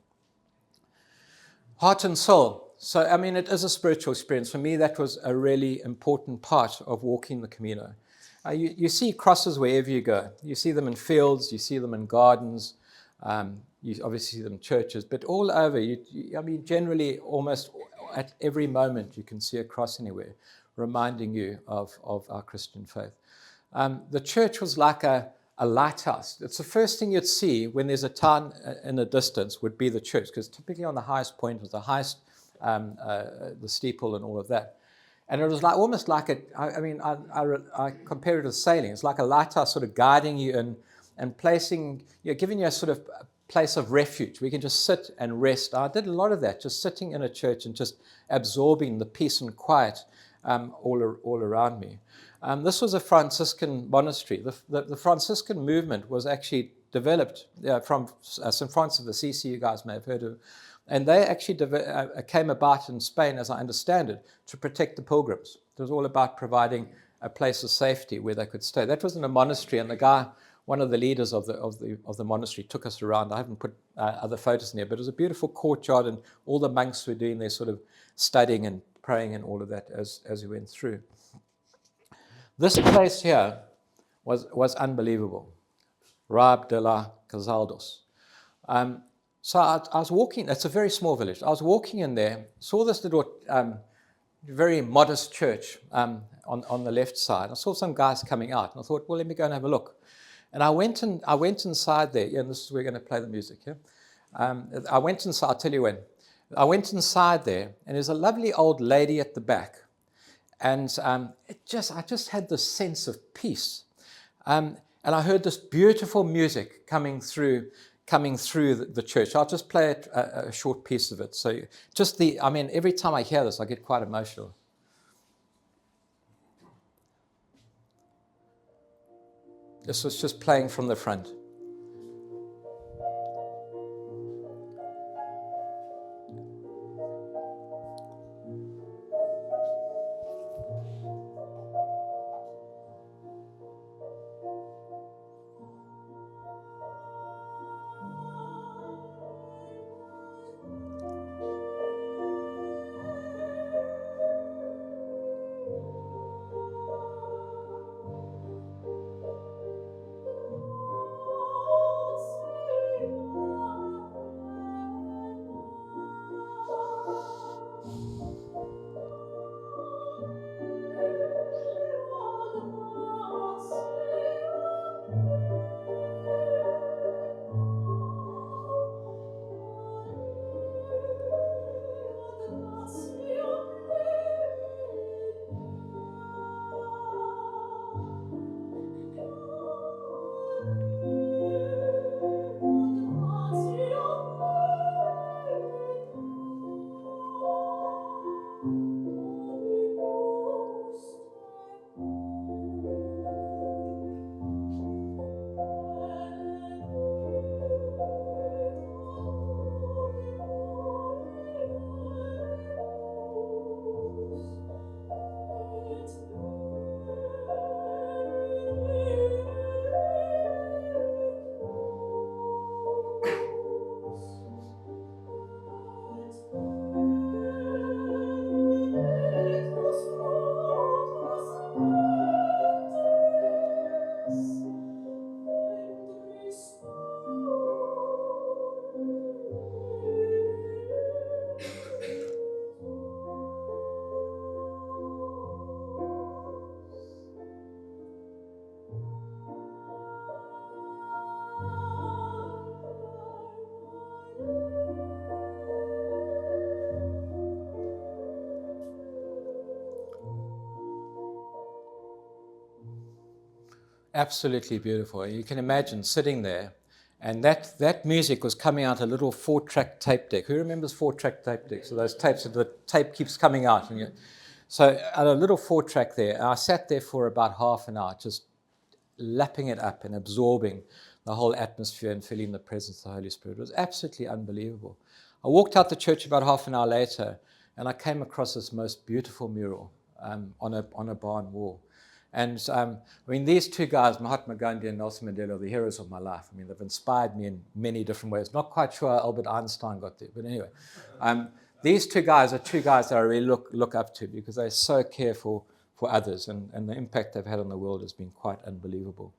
S1: Heart and soul. So, it is a spiritual experience. For me, that was a really important part of walking the Camino. You see crosses wherever you go. You see them in fields, you see them in gardens, you obviously see them in churches, but all over, generally almost at every moment you can see a cross anywhere, reminding you of our Christian faith. The church was like a lighthouse. It's the first thing you'd see when there's a town in the distance would be the church, because typically on the highest point was the highest, the steeple and all of that. And it was almost like I compare it to sailing. It's like a lighthouse sort of guiding you in and placing, giving you a sort of place of refuge. We can just sit and rest. I did a lot of that, just sitting in a church and just absorbing the peace and quiet all around me. This was a Franciscan monastery. The Franciscan movement was actually developed from St. Francis of Assisi, you guys may have heard of, and they actually came about in Spain, as I understand it, to protect the pilgrims. It was all about providing a place of safety where they could stay. That was in a monastery, and the guy, one of the leaders of the monastery, took us around. I haven't put other photos in there, but it was a beautiful courtyard, and all the monks were doing their sort of studying and praying and all of that as we went through. This place here was unbelievable. Rab de la Casaldos. So I was walking, it's a very small village. I was walking in there, saw this little very modest church on the left side. I saw some guys coming out, and I thought, well, let me go and have a look. And I went inside there, and this is where we're going to play the music here. I went inside, I'll tell you when. I went inside there, and there's a lovely old lady at the back. And I just had this sense of peace. And I heard this beautiful music coming through coming through the church. I'll just play a short piece of it. So every time I hear this, I get quite emotional. This was just playing from the front. Absolutely beautiful. You can imagine sitting there, and that music was coming out a little 4-track tape deck. Who remembers 4-track tape decks? So those tapes, the tape keeps coming out. So at a little 4-track there, and I sat there for about half an hour, just lapping it up and absorbing the whole atmosphere and feeling the presence of the Holy Spirit. It was absolutely unbelievable. I walked out the church about half an hour later, and I came across this most beautiful mural on a barn wall. And these two guys, Mahatma Gandhi and Nelson Mandela, are the heroes of my life. They've inspired me in many different ways. Not quite sure how Albert Einstein got there, but anyway. These two guys are two guys that I really look up to because they're so careful for others, and the impact they've had on the world has been quite unbelievable.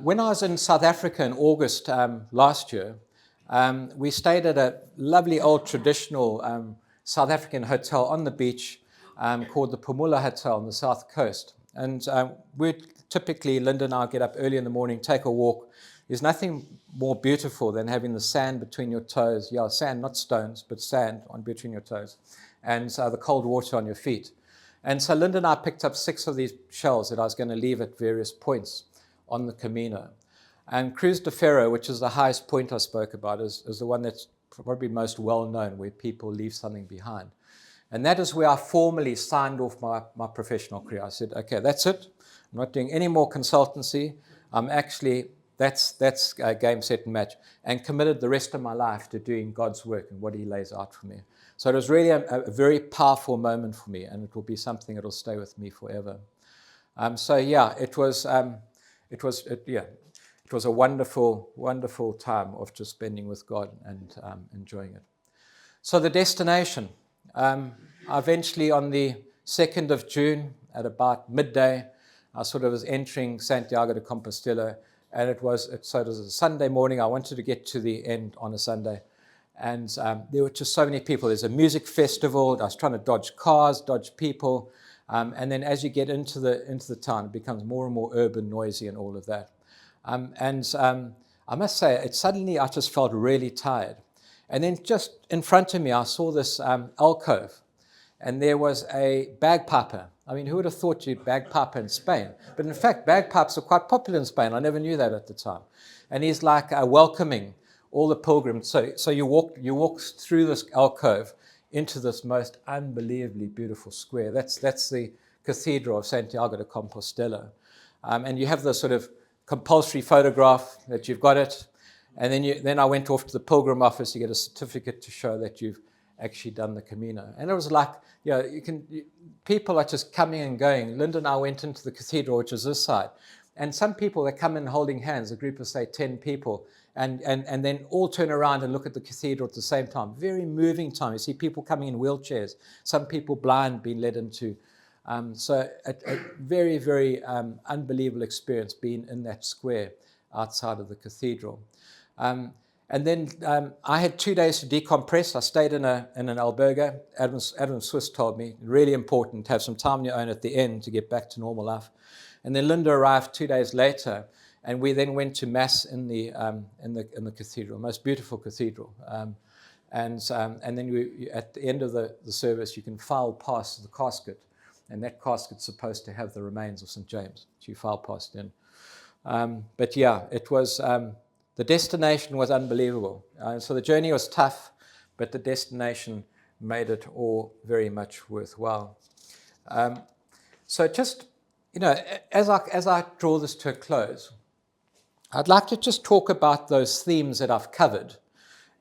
S1: When I was in South Africa in August last year, we stayed at a lovely old traditional South African hotel on the beach called the Pumula Hotel on the south coast. And we'd typically, Linda and I get up early in the morning, take a walk. There's nothing more beautiful than having the sand between your toes. Yeah, sand, not stones, but sand between your toes. And the cold water on your feet. And so Linda and I picked up 6 of these shells that I was going to leave at various points on the Camino. And Cruz de Ferro, which is the highest point I spoke about, is the one that's probably most well known, where people leave something behind. And that is where I formally signed off my professional career. I said, okay, that's it. I'm not doing any more consultancy. I'm actually, that's game, set, and match. And committed the rest of my life to doing God's work and what He lays out for me. So it was really a very powerful moment for me, and it will be something that will stay with me forever. It was a wonderful, wonderful time of just spending with God and enjoying it. So the destination. Eventually on the 2nd of June at about midday, I sort of was entering Santiago de Compostela, and it was a Sunday morning. I wanted to get to the end on a Sunday, and there were just so many people. There's a music festival. I was trying to dodge cars, dodge people, and then as you get into the town, it becomes more and more urban, noisy, and all of that. I must say, I just felt really tired. And then just in front of me, I saw this alcove, and there was a bagpiper. Who would have thought you'd bagpiper in Spain? But in fact, bagpipes are quite popular in Spain. I never knew that at the time. and he's like welcoming all the pilgrims. So you walk through this alcove into this most unbelievably beautiful square. That's the Cathedral of Santiago de Compostela. And you have the sort of compulsory photograph that you've got it. And then I went off to the pilgrim office. You get a certificate to show that you've actually done the Camino. And it was like, people are just coming and going. Linda and I went into the cathedral, which is this side. And some people, they come in holding hands, a group of, say, 10 people, and then all turn around and look at the cathedral at the same time. Very moving time. You see people coming in wheelchairs, some people blind being led into. So a very, very unbelievable experience being in that square outside of the cathedral. And then I had 2 days to decompress. I stayed in an albergue. Adam Swiss told me, really important to have some time on your own at the end to get back to normal life. And then Linda arrived 2 days later, and we then went to mass in the cathedral, most beautiful cathedral. And then at the end of the service, you can file past the casket, and that casket's supposed to have the remains of St. James, which you file past in. But yeah, it was, the destination was unbelievable. So the journey was tough, but the destination made it all very much worthwhile. So just, as I draw this to a close, I'd like to just talk about those themes that I've covered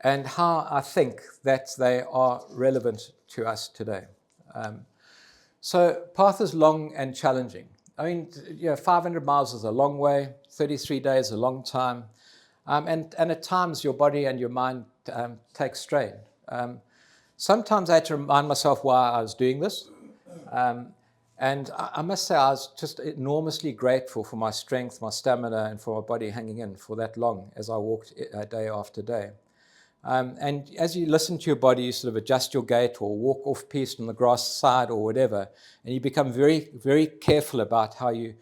S1: and how I think that they are relevant to us today. So path is long and challenging. I mean, 500 miles is a long way, 33 days is a long time, and at times your body and your mind take strain. Sometimes I had to remind myself why I was doing this, and I must say I was just enormously grateful for my strength, my stamina, and for my body hanging in for that long as I walked day after day. And as you listen to your body, you sort of adjust your gait or walk off-piste on the grass side or whatever, and you become very, very careful about how you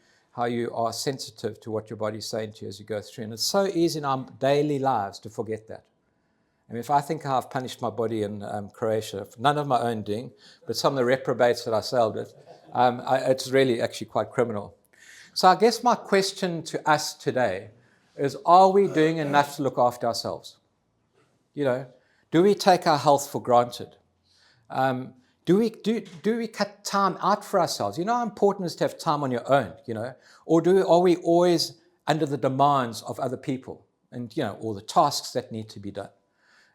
S1: are sensitive to what your body's saying to you as you go through. And it's so easy in our daily lives to forget that. I mean, if I think how I've punished my body in Croatia, none of my own doing, but some of the reprobates that I sailed with, it's really actually quite criminal. So I guess my question to us today is, are we doing enough to look after ourselves? Do we take our health for granted? Do we cut time out for ourselves? How important it is to have time on your own, Or are we always under the demands of other people and, all the tasks that need to be done?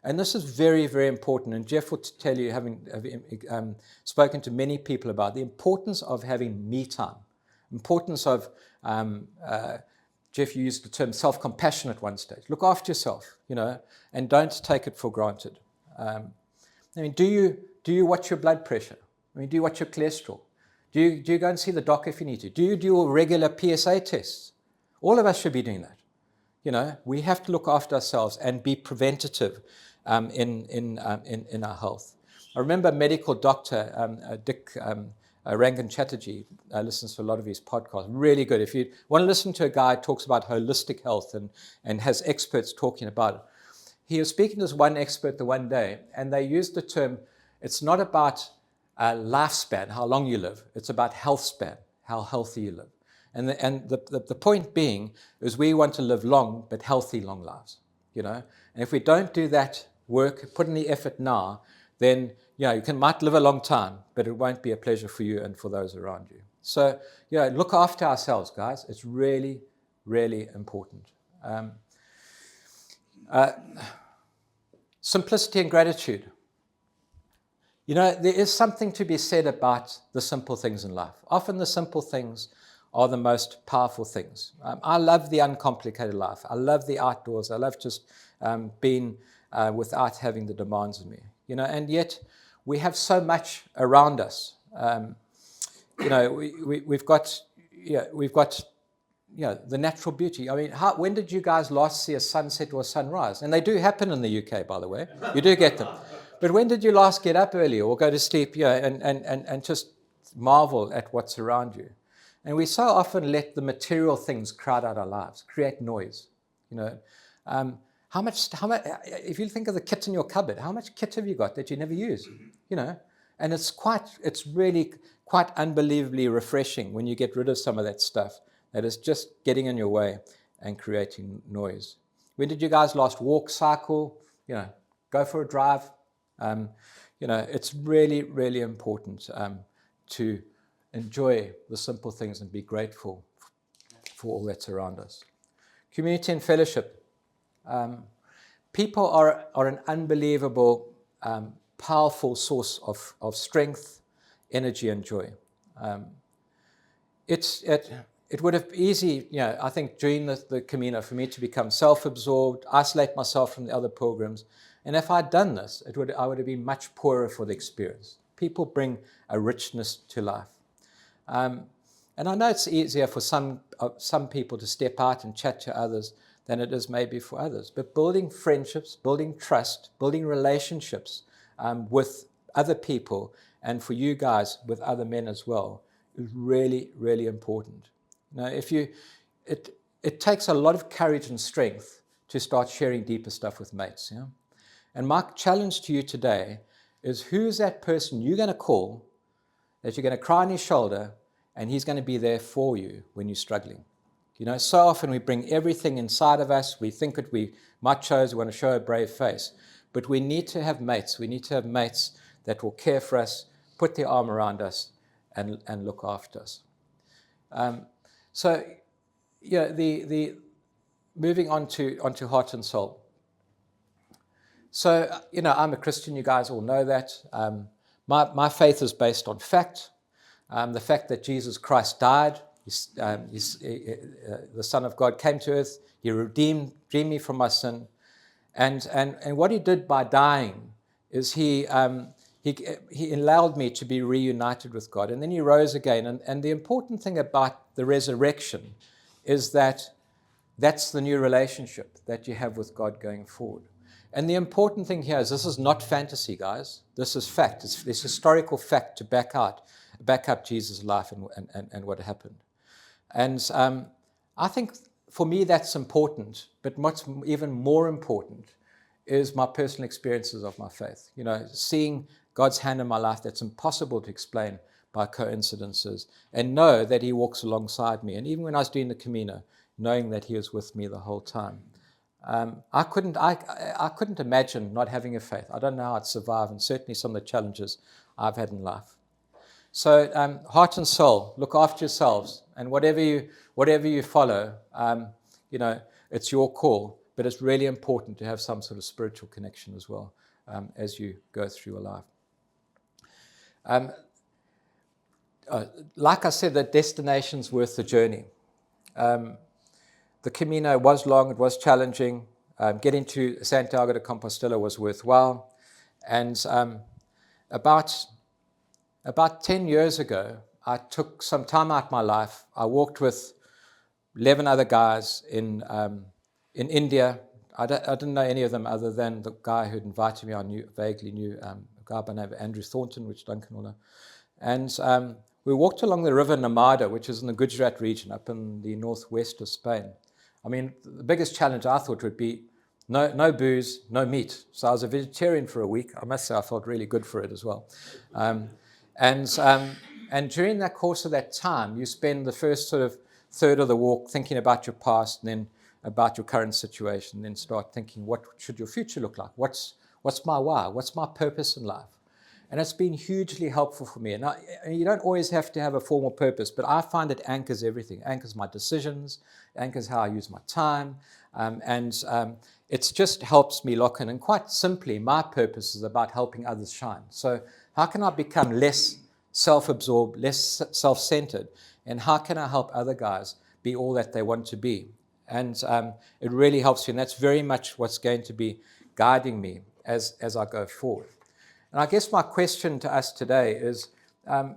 S1: And this is very, very important. And Jeff will tell you, having spoken to many people about the importance of having me time, importance of, Jeff used the term self-compassion at one stage. Look after yourself, and don't take it for granted. Do you watch your blood pressure? Do you watch your cholesterol? Do you go and see the doc if you need to? Do you do your regular PSA tests? All of us should be doing that. We have to look after ourselves and be preventative in our health. I remember medical doctor Dick Rangan Chatterjee listens to a lot of his podcasts. Really good. If you want to listen to a guy who talks about holistic health and has experts talking about it. He was speaking to this one expert the one day, and they used the term, it's not about lifespan, how long you live. It's about health span, how healthy you live. And the point being is we want to live long, but healthy long lives. And if we don't do that work, put in the effort now, then you might live a long time, but it won't be a pleasure for you and for those around you. So look after ourselves, guys. It's really, really important. Simplicity and gratitude. There is something to be said about the simple things in life. Often the simple things are the most powerful things. I love the uncomplicated life. I love the outdoors. I love just being without having the demands of me. And yet we have so much around us. We've got the natural beauty. I mean, when did you guys last see a sunset or a sunrise? And they do happen in the UK, by the way. You do get them. But when did you last get up early or go to sleep and just marvel at what's around you? And we so often let the material things crowd out our lives, create noise. How much? If you think of the kit in your cupboard, how much kit have you got that you never use? And it's really quite unbelievably refreshing when you get rid of some of that stuff that is just getting in your way and creating noise. When did you guys last walk, cycle, go for a drive? It's really, really important to enjoy the simple things and be grateful for all that's around us. Community and fellowship. People are an unbelievable, powerful source of strength, energy, and joy. It would have been easy, I think, during the Camino for me to become self-absorbed, isolate myself from the other pilgrims. And if I'd done this, I would have been much poorer for the experience. People bring a richness to life. And I know it's easier for some people to step out and chat to others than it is maybe for others. But building friendships, building trust, building relationships with other people, and for you guys with other men as well, is really, really important. It takes a lot of courage and strength to start sharing deeper stuff with mates. And my challenge to you today is, who's that person you're going to call that you're going to cry on his shoulder and he's going to be there for you when you're struggling? So often we bring everything inside of us. We think that we machos, we want to show a brave face. But we need to have mates. We need to have mates that will care for us, put their arm around us, and look after us. The moving on to heart and soul. So, I'm a Christian. You guys all know that. My faith is based on fact. The fact that Jesus Christ died. The Son of God came to earth. He redeemed me from my sin. And what he did by dying is he allowed me to be reunited with God. And then he rose again. And the important thing about the resurrection is that that's the new relationship that you have with God going forward. And the important thing here is, this is not fantasy, guys. This is fact. It's historical fact to back up Jesus' life and what happened. And I think for me that's important, but what's even more important is my personal experiences of my faith. Seeing God's hand in my life that's impossible to explain by coincidences, and know that he walks alongside me. And even when I was doing the Camino, knowing that he was with me the whole time. I couldn't imagine not having a faith. I don't know how I'd survive, and certainly some of the challenges I've had in life. So heart and soul, look after yourselves, and whatever you follow, it's your call. But it's really important to have some sort of spiritual connection as well as you go through your life. Like I said, the destination's worth the journey. The Camino was long, it was challenging. Getting to Santiago de Compostela was worthwhile. And about 10 years ago, I took some time out of my life. I walked with 11 other guys in India. I didn't know any of them other than the guy who'd invited me. I vaguely knew a guy by the name of Andrew Thornton, which Duncan will know. And we walked along the river Narmada, which is in the Gujarat region, up in the northwest of Spain. I mean, the biggest challenge I thought would be no booze, no meat. So I was a vegetarian for a week. I must say I felt really good for it as well. And during that course of that time, you spend the first sort of third of the walk thinking about your past, and then about your current situation, and then start thinking, what should your future look like? What's my why? What's my purpose in life? And it's been hugely helpful for me. And you don't always have to have a formal purpose, but I find it anchors everything. Anchors my decisions, anchors how I use my time, and it just helps me lock in. And quite simply, my purpose is about helping others shine. So how can I become less self-absorbed, less self-centered, and how can I help other guys be all that they want to be? And it really helps you, and that's very much what's going to be guiding me as I go forward. And I guess my question to us today is, how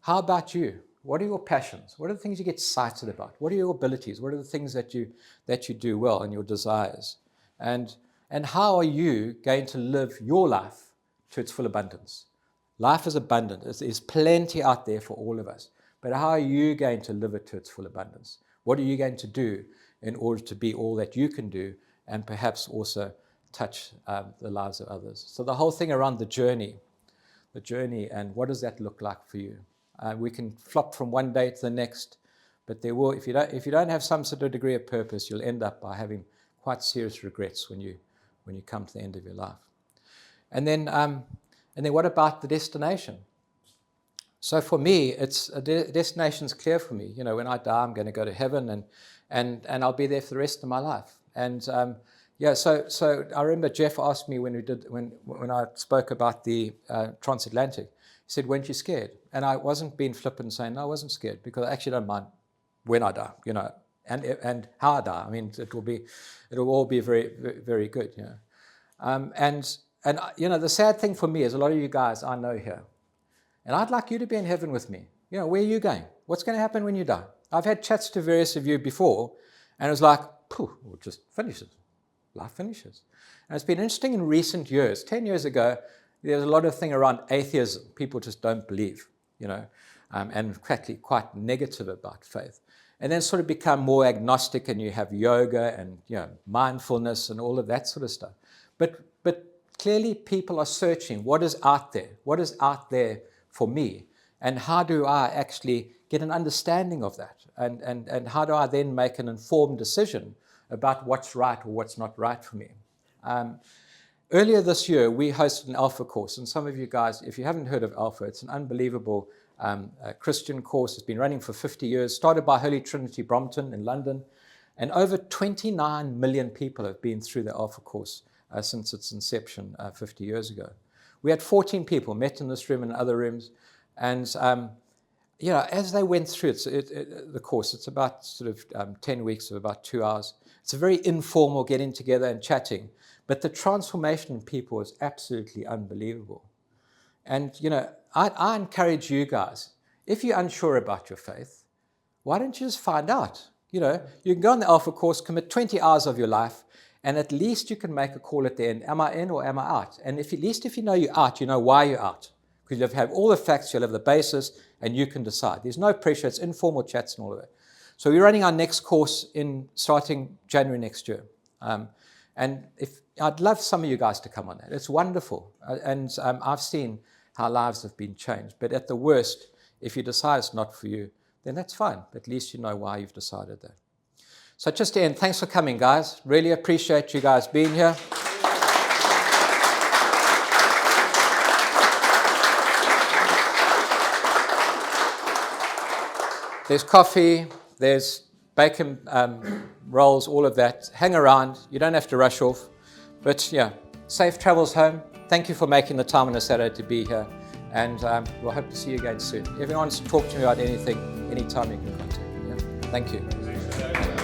S1: about you? What are your passions? What are the things you get excited about? What are your abilities? What are the things that you do well, and your desires? And how are you going to live your life to its full abundance? Life is abundant. There's plenty out there for all of us. But how are you going to live it to its full abundance? What are you going to do in order to be all that you can do, and perhaps also touch the lives of others? So the whole thing around the journey, and what does that look like for you? We can flop from one day to the next, but there will, if you don't have some sort of degree of purpose, you'll end up by having quite serious regrets when you come to the end of your life. And then what about the destination? So for me, it's destination's clear for me. You know, when I die, I'm going to go to heaven, and I'll be there for the rest of my life. And so I remember Jeff asked me when I spoke about the transatlantic. He said, "Weren't you scared?" And I wasn't being flippant saying, "No, I wasn't scared," because I actually don't mind when I die, you know, and how I die. I mean, it'll all be very, very good, you know. And you know, the sad thing for me is a lot of you guys I know here, and I'd like you to be in heaven with me. You know, where are you going? What's going to happen when you die? I've had chats to various of you before, and it was like, pooh, it just finishes. Life finishes. And it's been interesting in recent years. 10 years ago, there's a lot of thing around atheism. People just don't believe, you know, and quite negative about faith. And then sort of become more agnostic, and you have yoga and, you know, mindfulness and all of that sort of stuff. But clearly people are searching what is out there. What is out there for me? And how do I actually get an understanding of that? And how do I then make an informed decision about what's right or what's not right for me? Earlier this year, we hosted an Alpha course. And some of you guys, if you haven't heard of Alpha, it's an unbelievable Christian course. It's been running for 50 years, started by Holy Trinity Brompton in London. And over 29 million people have been through the Alpha course since its inception 50 years ago. We had 14 people met in this room and other rooms. And you know, as they went through the course, it's about sort of 10 weeks of about 2 hours. It's a very informal getting together and chatting. But the transformation in people is absolutely unbelievable. And, you know, I encourage you guys, if you're unsure about your faith, why don't you just find out? You know, you can go on the Alpha course, commit 20 hours of your life, and at least you can make a call at the end. Am I in or am I out? And at least if you know you're out, you know why you're out. Because you'll have all the facts, you'll have the basis, and you can decide. There's no pressure. It's informal chats and all of it. So we're running our next course starting January next year. And I'd love some of you guys to come on that. It's wonderful. And I've seen how lives have been changed. But at the worst, if you decide it's not for you, then that's fine. At least you know why you've decided that. So just to end, thanks for coming, guys. Really appreciate you guys being here. There's coffee, there's bacon rolls, all of that. Hang around. You don't have to rush off. But yeah, safe travels home. Thank you for making the time on a Saturday to be here. And we'll hope to see you again soon. If anyone wants to talk to me about anything, anytime you can contact me. Yeah. Thank you.